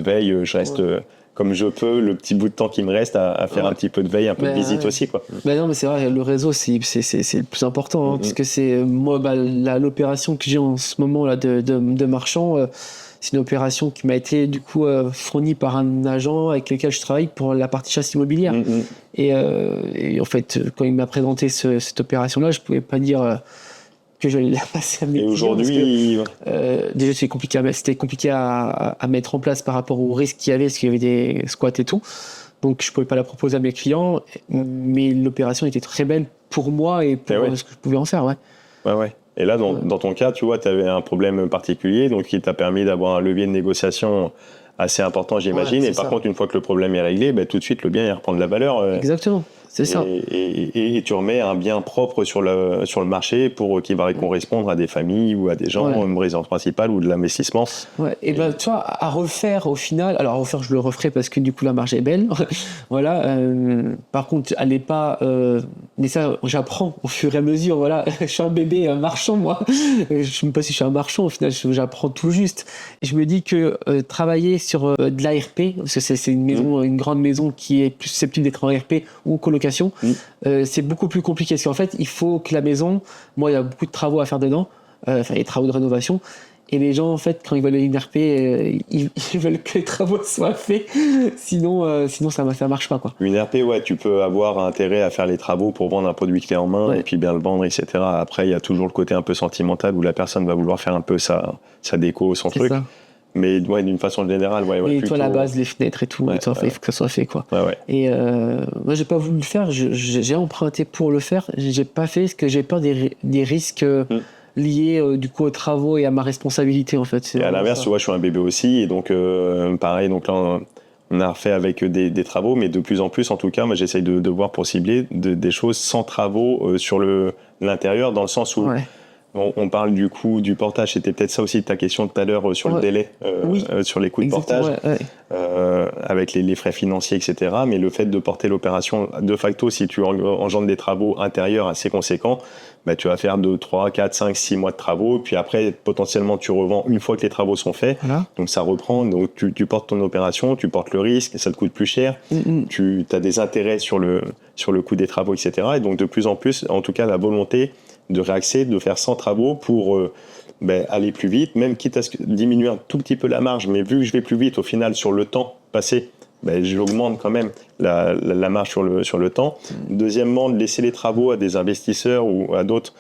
veille. Je reste comme je peux, le petit bout de temps qui me reste à faire un petit peu de veille, un peu de visite aussi, quoi. Non, mais c'est vrai, le réseau c'est le plus important, parce que c'est moi l'opération que j'ai en ce moment là de marchand. C'est une opération qui m'a été du coup fournie par un agent avec lequel je travaille pour la partie chasse immobilière. Et en fait, quand il m'a présenté cette opération-là, je pouvais pas dire que j'allais la passer à mes clients. Et aujourd'hui, déjà c'était compliqué à mettre en place par rapport aux risques qu'il y avait, parce qu'il y avait des squats et tout. Donc je pouvais pas la proposer à mes clients, mais l'opération était très belle pour moi et pour ce que je pouvais en faire. Ouais. Et là, dans ton cas, tu vois, tu avais un problème particulier, donc qui t'a permis d'avoir un levier de négociation assez important, j'imagine. Et par contre, une fois que le problème est réglé, tout de suite, le bien il reprend de la valeur. Exactement. C'est ça. Et tu remets un bien propre sur le marché qui va correspondre à des familles ou à des gens, une résidence principale ou de l'investissement. Et tu vois, à refaire au final, alors à refaire, je le referai parce que du coup la marge est belle. Voilà. Par contre, elle n'est pas. Mais ça, j'apprends au fur et à mesure. Voilà. Je suis un bébé marchand, moi. Je ne sais même pas si je suis un marchand. Au final, j'apprends tout juste. Et je me dis que travailler sur de l'ARP, parce que c'est une maison, une grande maison qui est plus susceptible d'être en ARP ou colocation, c'est beaucoup plus compliqué parce qu'en fait il faut que la maison, moi il y a beaucoup de travaux à faire dedans, les travaux de rénovation, et les gens en fait quand ils veulent une RP ils veulent que les travaux soient faits, sinon ça marche pas, quoi. Une RP, tu peux avoir intérêt à faire les travaux pour vendre un produit clé en main et puis bien le vendre, etc. Après il y a toujours le côté un peu sentimental où la personne va vouloir faire un peu sa déco, son truc. Ça. Mais d'une façon générale, et plutôt... toi, la base, les fenêtres et tout, il faut que ça soit fait, quoi. Et moi, j'ai pas voulu le faire. J'ai emprunté pour le faire. J'ai pas fait parce que j'ai peur des risques liés du coup aux travaux et à ma responsabilité, en fait. Et à l'inverse, tu vois, je suis un bébé aussi, et donc pareil. Donc là, on a refait avec des travaux, mais de plus en plus, en tout cas, moi, j'essaye de voir pour cibler des choses sans travaux sur l'intérieur, dans le sens où On parle du coût du portage, c'était peut-être ça aussi ta question tout à l'heure sur le délai, sur les coûts de portage, avec les frais financiers, etc. Mais le fait de porter l'opération, de facto, si tu engendres des travaux intérieurs assez conséquents, bah, tu vas faire 2, 3, 4, 5, 6 mois de travaux, puis après, potentiellement, tu revends une fois que les travaux sont faits. Voilà. Donc ça reprend, donc tu portes ton opération, tu portes le risque, ça te coûte plus cher, tu as des intérêts sur le coût des travaux, etc. Et donc de plus en plus, en tout cas, la volonté de réaxer, de faire 100 travaux pour aller plus vite, même quitte à diminuer un tout petit peu la marge, mais vu que je vais plus vite au final sur le temps passé, j'augmente quand même la marge sur le temps. Deuxièmement, de laisser les travaux à des investisseurs ou à d'autres,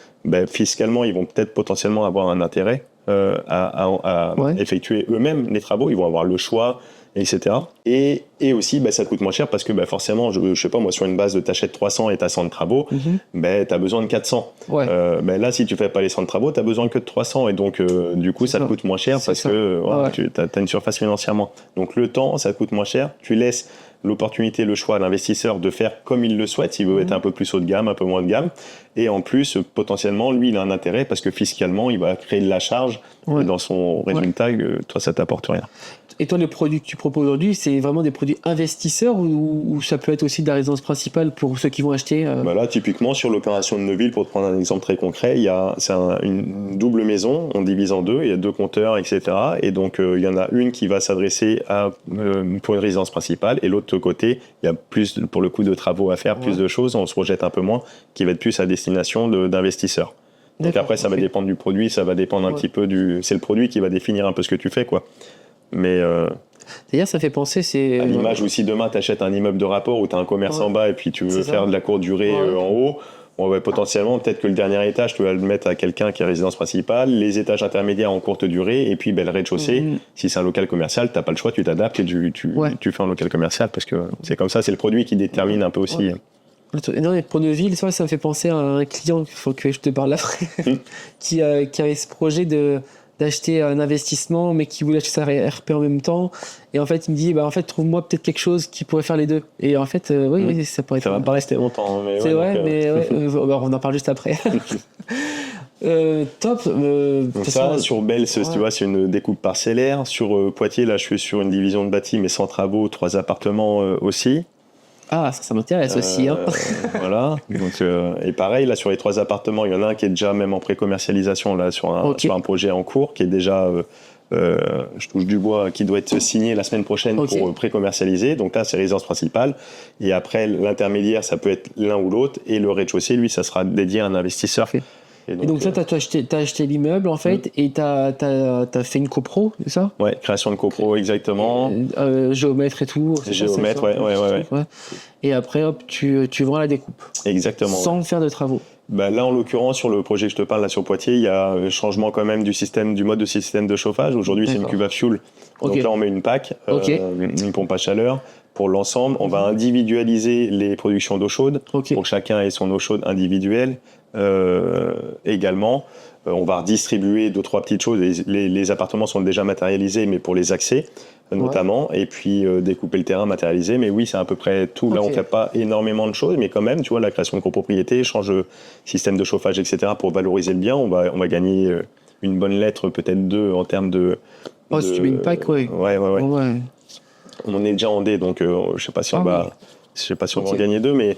fiscalement, ils vont peut-être potentiellement avoir un intérêt à effectuer eux-mêmes les travaux, ils vont avoir le choix, etc. Et aussi, ça coûte moins cher parce que forcément, je sais pas, moi, sur une base de t'achètes 300 et t'as 100 de travaux, t'as besoin de 400. Ouais. Là, si tu fais pas les 100 de travaux, t'as besoin que de 300 et donc, du coup, ça te coûte moins cher parce que tu as une surface financièrement. Donc, le temps, ça te coûte moins cher. Tu laisses l'opportunité, le choix à l'investisseur de faire comme il le souhaite, s'il veut être un peu plus haut de gamme, un peu moins de gamme. Et en plus, potentiellement, lui, il a un intérêt parce que fiscalement, il va créer de la charge dans son résultat, toi, ça t'apporte rien. Et toi, les produits que tu proposes aujourd'hui, c'est vraiment des produits investisseurs ou ça peut être aussi de la résidence principale pour ceux qui vont acheter Là, typiquement, sur l'opération de Neuville, pour te prendre un exemple très concret, c'est une double maison, on divise en deux, il y a 2 compteurs, etc. Et donc, il y en a une qui va s'adresser pour une résidence principale et l'autre côté, il y a plus, pour le coup, de travaux à faire, plus de choses, on se projette un peu moins, qui va être plus à destination d'investisseurs. Donc après, ça va dépendre du produit, ça va dépendre un petit peu c'est le produit qui va définir un peu ce que tu fais, quoi. Mais d'ailleurs, ça fait penser, c'est... à l'image où si demain tu achètes un immeuble de rapport où tu as un commerce en bas et puis tu veux faire de la courte durée en haut, potentiellement, peut-être que le dernier étage, tu vas le mettre à quelqu'un qui est résidence principale, les étages intermédiaires en courte durée, et puis le rez-de-chaussée, si c'est un local commercial, tu n'as pas le choix, tu t'adaptes et tu fais un local commercial parce que c'est comme ça, c'est le produit qui détermine un peu aussi. Non, pour Neuville, ça me fait penser à un client, il faut que je te parle après, qui avait ce projet d'acheter un investissement mais qui voulait acheter sa RP en même temps, et en fait il me dit trouve-moi peut-être quelque chose qui pourrait faire les deux, et en fait oui, ça pourrait être... Ça va pas rester longtemps, mais c'est vrai, mais on en parle juste après. Top. Donc ça, sur Belle, tu vois, c'est une découpe parcellaire. Sur Poitiers, là je suis sur une division de bâti mais sans travaux, 3 appartements aussi. Ah, ça m'intéresse aussi. Voilà. Donc, et pareil, là, sur les 3 appartements, il y en a un qui est déjà même en pré-commercialisation, là, sur un projet en cours, qui est déjà, je touche du bois, qui doit être signé la semaine prochaine pour pré-commercialiser. Donc là, c'est résidence principale. Et après, l'intermédiaire, ça peut être l'un ou l'autre. Et le rez-de-chaussée, lui, ça sera dédié à un investisseur. Et donc ça, t'as acheté l'immeuble, en fait, et t'as fait une copro, c'est ça? Ouais, création de copro, exactement. Géomètre et tout. Géomètre, ouais. Et après, hop, tu vends la découpe. Exactement. Sans faire de travaux. Là, en l'occurrence, sur le projet que je te parle, là, sur Poitiers, il y a un changement quand même du mode de système de chauffage. Aujourd'hui, c'est une cuve à fioul. Donc là, on met une PAC, une pompe à chaleur. Pour l'ensemble, on va individualiser les productions d'eau chaude pour que chacun ait son eau chaude individuelle. Également, on va redistribuer 2-3 petites choses. Les appartements sont déjà matérialisés, mais pour les accès notamment, et puis découper le terrain, matérialisé. Mais oui, c'est à peu près tout. Là, on ne fait pas énormément de choses, mais quand même, tu vois, la création de copropriété, change de système de chauffage, etc. Pour valoriser le bien, on va gagner une bonne lettre, peut-être 2 en termes de... si tu mets une PAC, ouais. On est déjà en D, donc je ne sais pas si on va en gagner 2,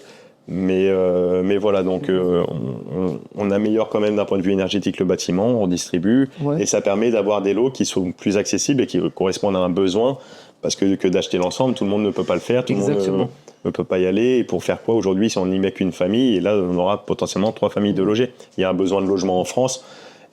mais voilà, donc on améliore quand même d'un point de vue énergétique le bâtiment, on redistribue, et ça permet d'avoir des lots qui sont plus accessibles et qui correspondent à un besoin, parce que d'acheter l'ensemble, tout le monde ne peut pas le faire, tout le monde ne peut pas y aller, et pour faire quoi aujourd'hui si on n'y met qu'une famille, et là on aura potentiellement 3 familles de logés. Il y a un besoin de logement en France,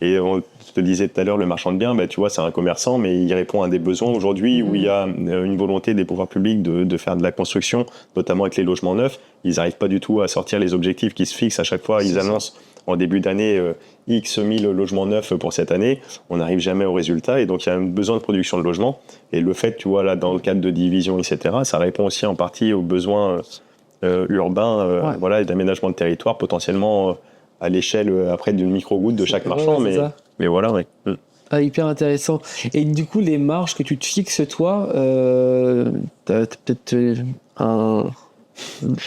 et on te disait tout à l'heure, le marchand de biens, tu vois, c'est un commerçant, mais il répond à des besoins aujourd'hui où il y a une volonté des pouvoirs publics de faire de la construction, notamment avec les logements neufs. Ils n'arrivent pas du tout à sortir les objectifs qui se fixent à chaque fois. Ils annoncent en début d'année X 1000 logements neufs pour cette année. On n'arrive jamais au résultat, et donc il y a un besoin de production de logements. Et le fait, tu vois, là, dans le cadre de division, etc., ça répond aussi en partie aux besoins urbains, et d'aménagement de territoire, potentiellement à l'échelle après d'une micro-goutte de chaque marchand, mais voilà, hyper intéressant. Et du coup, les marges que tu te fixes, toi, t'as peut-être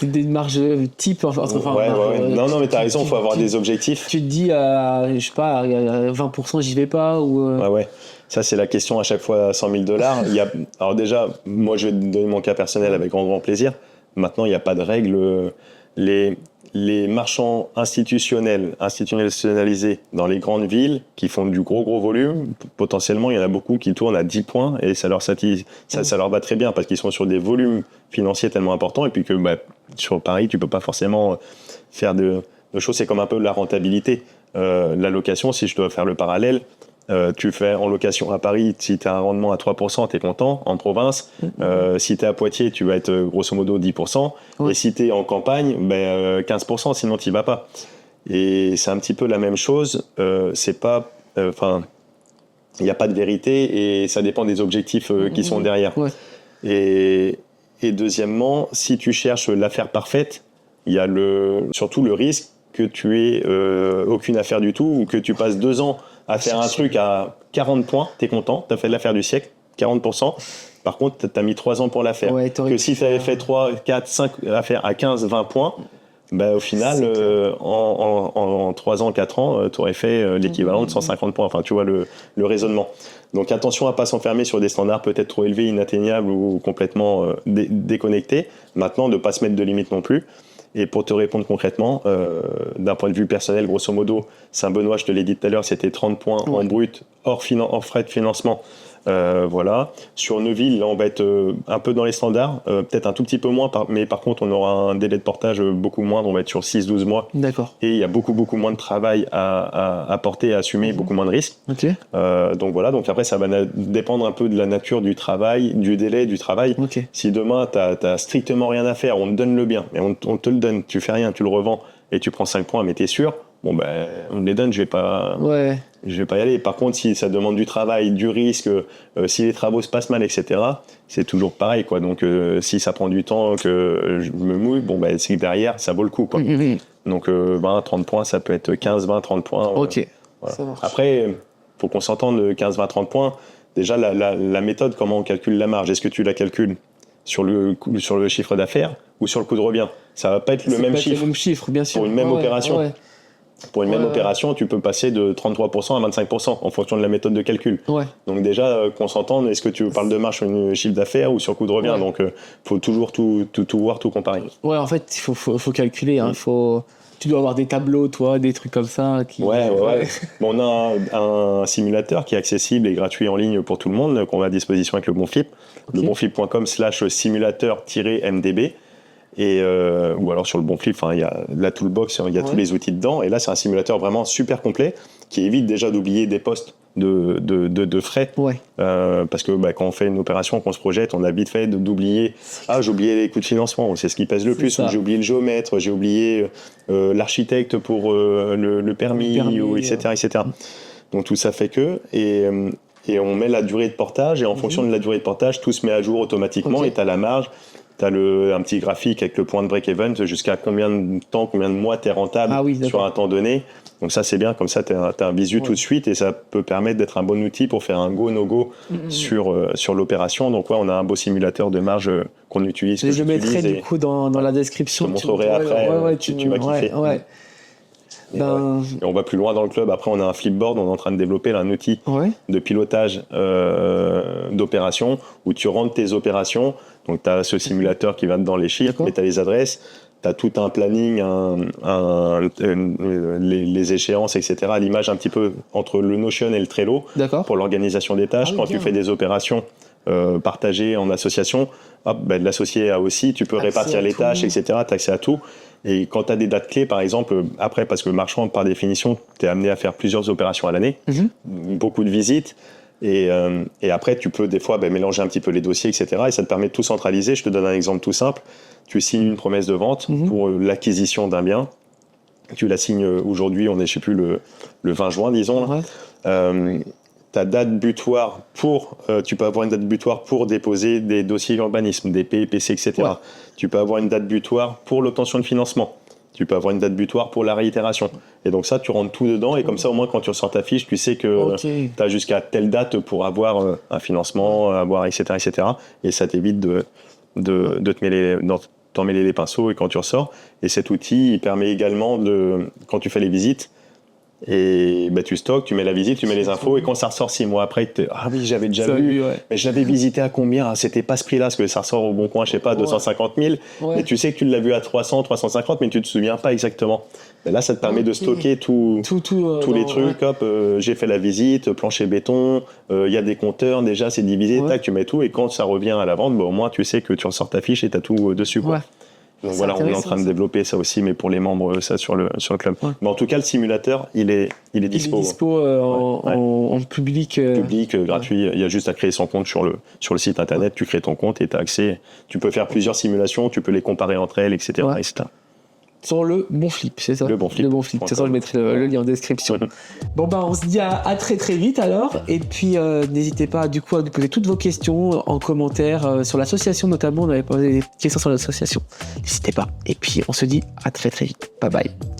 Des marges type, Non, mais t'as raison, il faut avoir des objectifs. Tu te dis, je sais pas, à 20%, j'y vais pas ou. Ouais. Ça, c'est la question à chaque fois à 100 000 $. Alors déjà, moi, je vais te donner mon cas personnel avec grand plaisir. Maintenant, il n'y a pas de règle. Les marchands institutionnalisés dans les grandes villes qui font du gros volume, potentiellement, il y en a beaucoup qui tournent à 10 points et ça leur va très bien parce qu'ils sont sur des volumes financiers tellement importants et puis que sur Paris, tu peux pas forcément faire de choses. C'est comme un peu la rentabilité. La location, si je dois faire le parallèle, tu fais en location à Paris, si tu as un rendement à 3%, tu es content. En province, si tu es à Poitiers, tu vas être grosso modo 10%. Ouais. Et si tu es en campagne, 15%, sinon tu n'y vas pas. Et c'est un petit peu la même chose. C'est pas, il n'y a pas de vérité et ça dépend des objectifs qui sont derrière. Ouais. Et deuxièmement, si tu cherches l'affaire parfaite, il y a surtout le risque que tu aies aucune affaire du tout ou que tu passes 2 ans à faire un truc à 40 points, t'es content, t'as fait l'affaire du siècle, 40%. Par contre, t'as mis 3 ans pour la faire. Ouais, que si t'avais fait 3, 4, 5 affaires à 15, 20 points, au final, en 3 ans, 4 ans, t'aurais fait l'équivalent de 150 points. Enfin, tu vois le raisonnement. Donc attention à pas s'enfermer sur des standards peut-être trop élevés, inatteignables ou complètement déconnectés. Maintenant, de pas se mettre de limites non plus. Et pour te répondre concrètement, d'un point de vue personnel, grosso modo, Saint-Benoît, je te l'ai dit tout à l'heure, c'était 30 points en brut, hors frais de financement. Voilà. Sur Neuville, là, on va être un peu dans les standards, peut-être un tout petit peu moins, mais par contre, on aura un délai de portage beaucoup moindre, on va être sur 6-12 mois. D'accord. Et il y a beaucoup moins de travail à porter, à assumer, beaucoup moins de risques. Okay. Donc voilà, donc après, ça va dépendre un peu de la nature du travail, du délai du travail. Okay. Si demain, t'as strictement rien à faire, on te donne le bien, mais on te le donne, tu fais rien, tu le revends et tu prends 5 points, mais t'es sûr, on me les donne, je vais pas y aller. Par contre, si ça demande du travail, du risque, si les travaux se passent mal, etc., c'est toujours pareil, quoi. Donc, si ça prend du temps, que je me mouille, c'est que derrière, ça vaut le coup, quoi. Donc, 30 points, ça peut être 15, 20, 30 points. Ok. Voilà. Ça marche. Après, faut qu'on s'entende de 15, 20, 30 points. Déjà, la méthode, comment on calcule la marge? Est-ce que tu la calcules sur le chiffre d'affaires ou sur le coût de revient? Ça va pas être le même chiffre, bien sûr. Pour une même opération. Ouais. Pour une même opération, tu peux passer de 33% à 25% en fonction de la méthode de calcul. Ouais. Donc déjà, qu'on s'entende, est-ce que tu parles de marge sur un chiffre d'affaires ou sur coût de revient? Donc, faut toujours tout voir, tout comparer. Ouais, en fait, il faut calculer. Hein, tu dois avoir des tableaux, toi, des trucs comme ça. Ouais. Bon, on a un simulateur qui est accessible et gratuit en ligne pour tout le monde, qu'on a à disposition avec le Bonflip. Okay. lebonflip.com/simulateur-mdb. Ou alors sur le Bonflip, il y a la toolbox, il y a tous les outils dedans. Et là, c'est un simulateur vraiment super complet qui évite déjà d'oublier des postes de frais. Ouais. Parce que quand on fait une opération, qu'on se projette, on a vite fait d'oublier. Ah, j'ai oublié les coûts de financement, c'est ce qui pèse le plus. Ou j'ai oublié le géomètre, j'ai oublié l'architecte pour le permis, etc. Donc tout ça fait que. Et on met la durée de portage. Et en fonction de la durée de portage, tout se met à jour automatiquement. Okay. Et tu as la marge. Tu as un petit graphique avec le point de break-even jusqu'à combien de temps, combien de mois tu es rentable sur un temps donné. Donc ça, c'est bien. Comme ça, tu as un visu tout de suite et ça peut permettre d'être un bon outil pour faire un go, no-go sur l'opération. Donc on a un beau simulateur de marge qu'on utilise. Je mettrai du coup dans la description. Je te montrerai après. Tu vas kiffer. Et on va plus loin dans le club. Après, on a un flipboard. On est en train de développer là, un outil de pilotage d'opérations où tu rentres tes opérations. Donc, tu as ce simulateur qui va dans les chiffres, mais tu as les adresses. Tu as tout un planning, les échéances, etc. À l'image un petit peu entre le Notion et le Trello pour l'organisation des tâches. Quand tu fais des opérations partagées en association, de l'associer à aussi, tu peux répartir les tâches, etc. Tu as accès à tout. Et quand tu as des dates clés, par exemple, après, parce que le marchand, par définition, tu es amené à faire plusieurs opérations à l'année, beaucoup de visites. Et après, tu peux des fois mélanger un petit peu les dossiers, etc. Et ça te permet de tout centraliser. Je te donne un exemple tout simple. Tu signes une promesse de vente pour l'acquisition d'un bien. Tu la signes aujourd'hui, on est, je sais plus, le 20 juin, disons. Ta date butoir tu peux avoir une date butoir pour déposer des dossiers d'urbanisme, des PPC, etc. Ouais. Tu peux avoir une date butoir pour l'obtention de financement. Tu peux avoir une date butoir pour la réitération. Et donc ça, tu rentres tout dedans. Et comme ça, au moins, quand tu ressors ta fiche, tu sais que tu as jusqu'à telle date pour avoir un financement, avoir, etc., etc. Et ça t'évite de te mêler t'emmêler les pinceaux et quand tu ressors. Et cet outil, il permet également quand tu fais les visites, et tu stockes, tu mets la visite, tu mets les infos, et quand ça ressort 6 mois après, ah oui, j'avais déjà vu, mais je l'avais visité à combien? Ah, c'était pas ce prix-là, parce que ça ressort au bon coin, je sais pas, 250 000, et tu sais que tu l'as vu à 300, 350, mais tu te souviens pas exactement. Mais là, ça te permet de stocker tous les trucs. Hop, j'ai fait la visite, plancher béton, il y a des compteurs, déjà c'est divisé, tac, tu mets tout, et quand ça revient à la vente, au moins tu sais que tu ressors ta fiche et tu as tout dessus, quoi. Donc voilà, on est en train de développer ça aussi, mais pour les membres, ça sur le club. Mais en tout cas, le simulateur, il est dispo. Il est dispo en public. Public, gratuit. Il y a juste à créer son compte sur le site internet. Tu crées ton compte et tu as accès. Tu peux faire plusieurs simulations, tu peux les comparer entre elles, etc. etc. Sur le bon flip, c'est ça? Le bon flip. De toute façon, je mettrai le lien en description. Bon, on se dit à très très vite alors. Et puis, n'hésitez pas du coup à nous poser toutes vos questions en commentaire sur l'association notamment. On avait posé des questions sur l'association. N'hésitez pas. Et puis, on se dit à très très vite. Bye bye.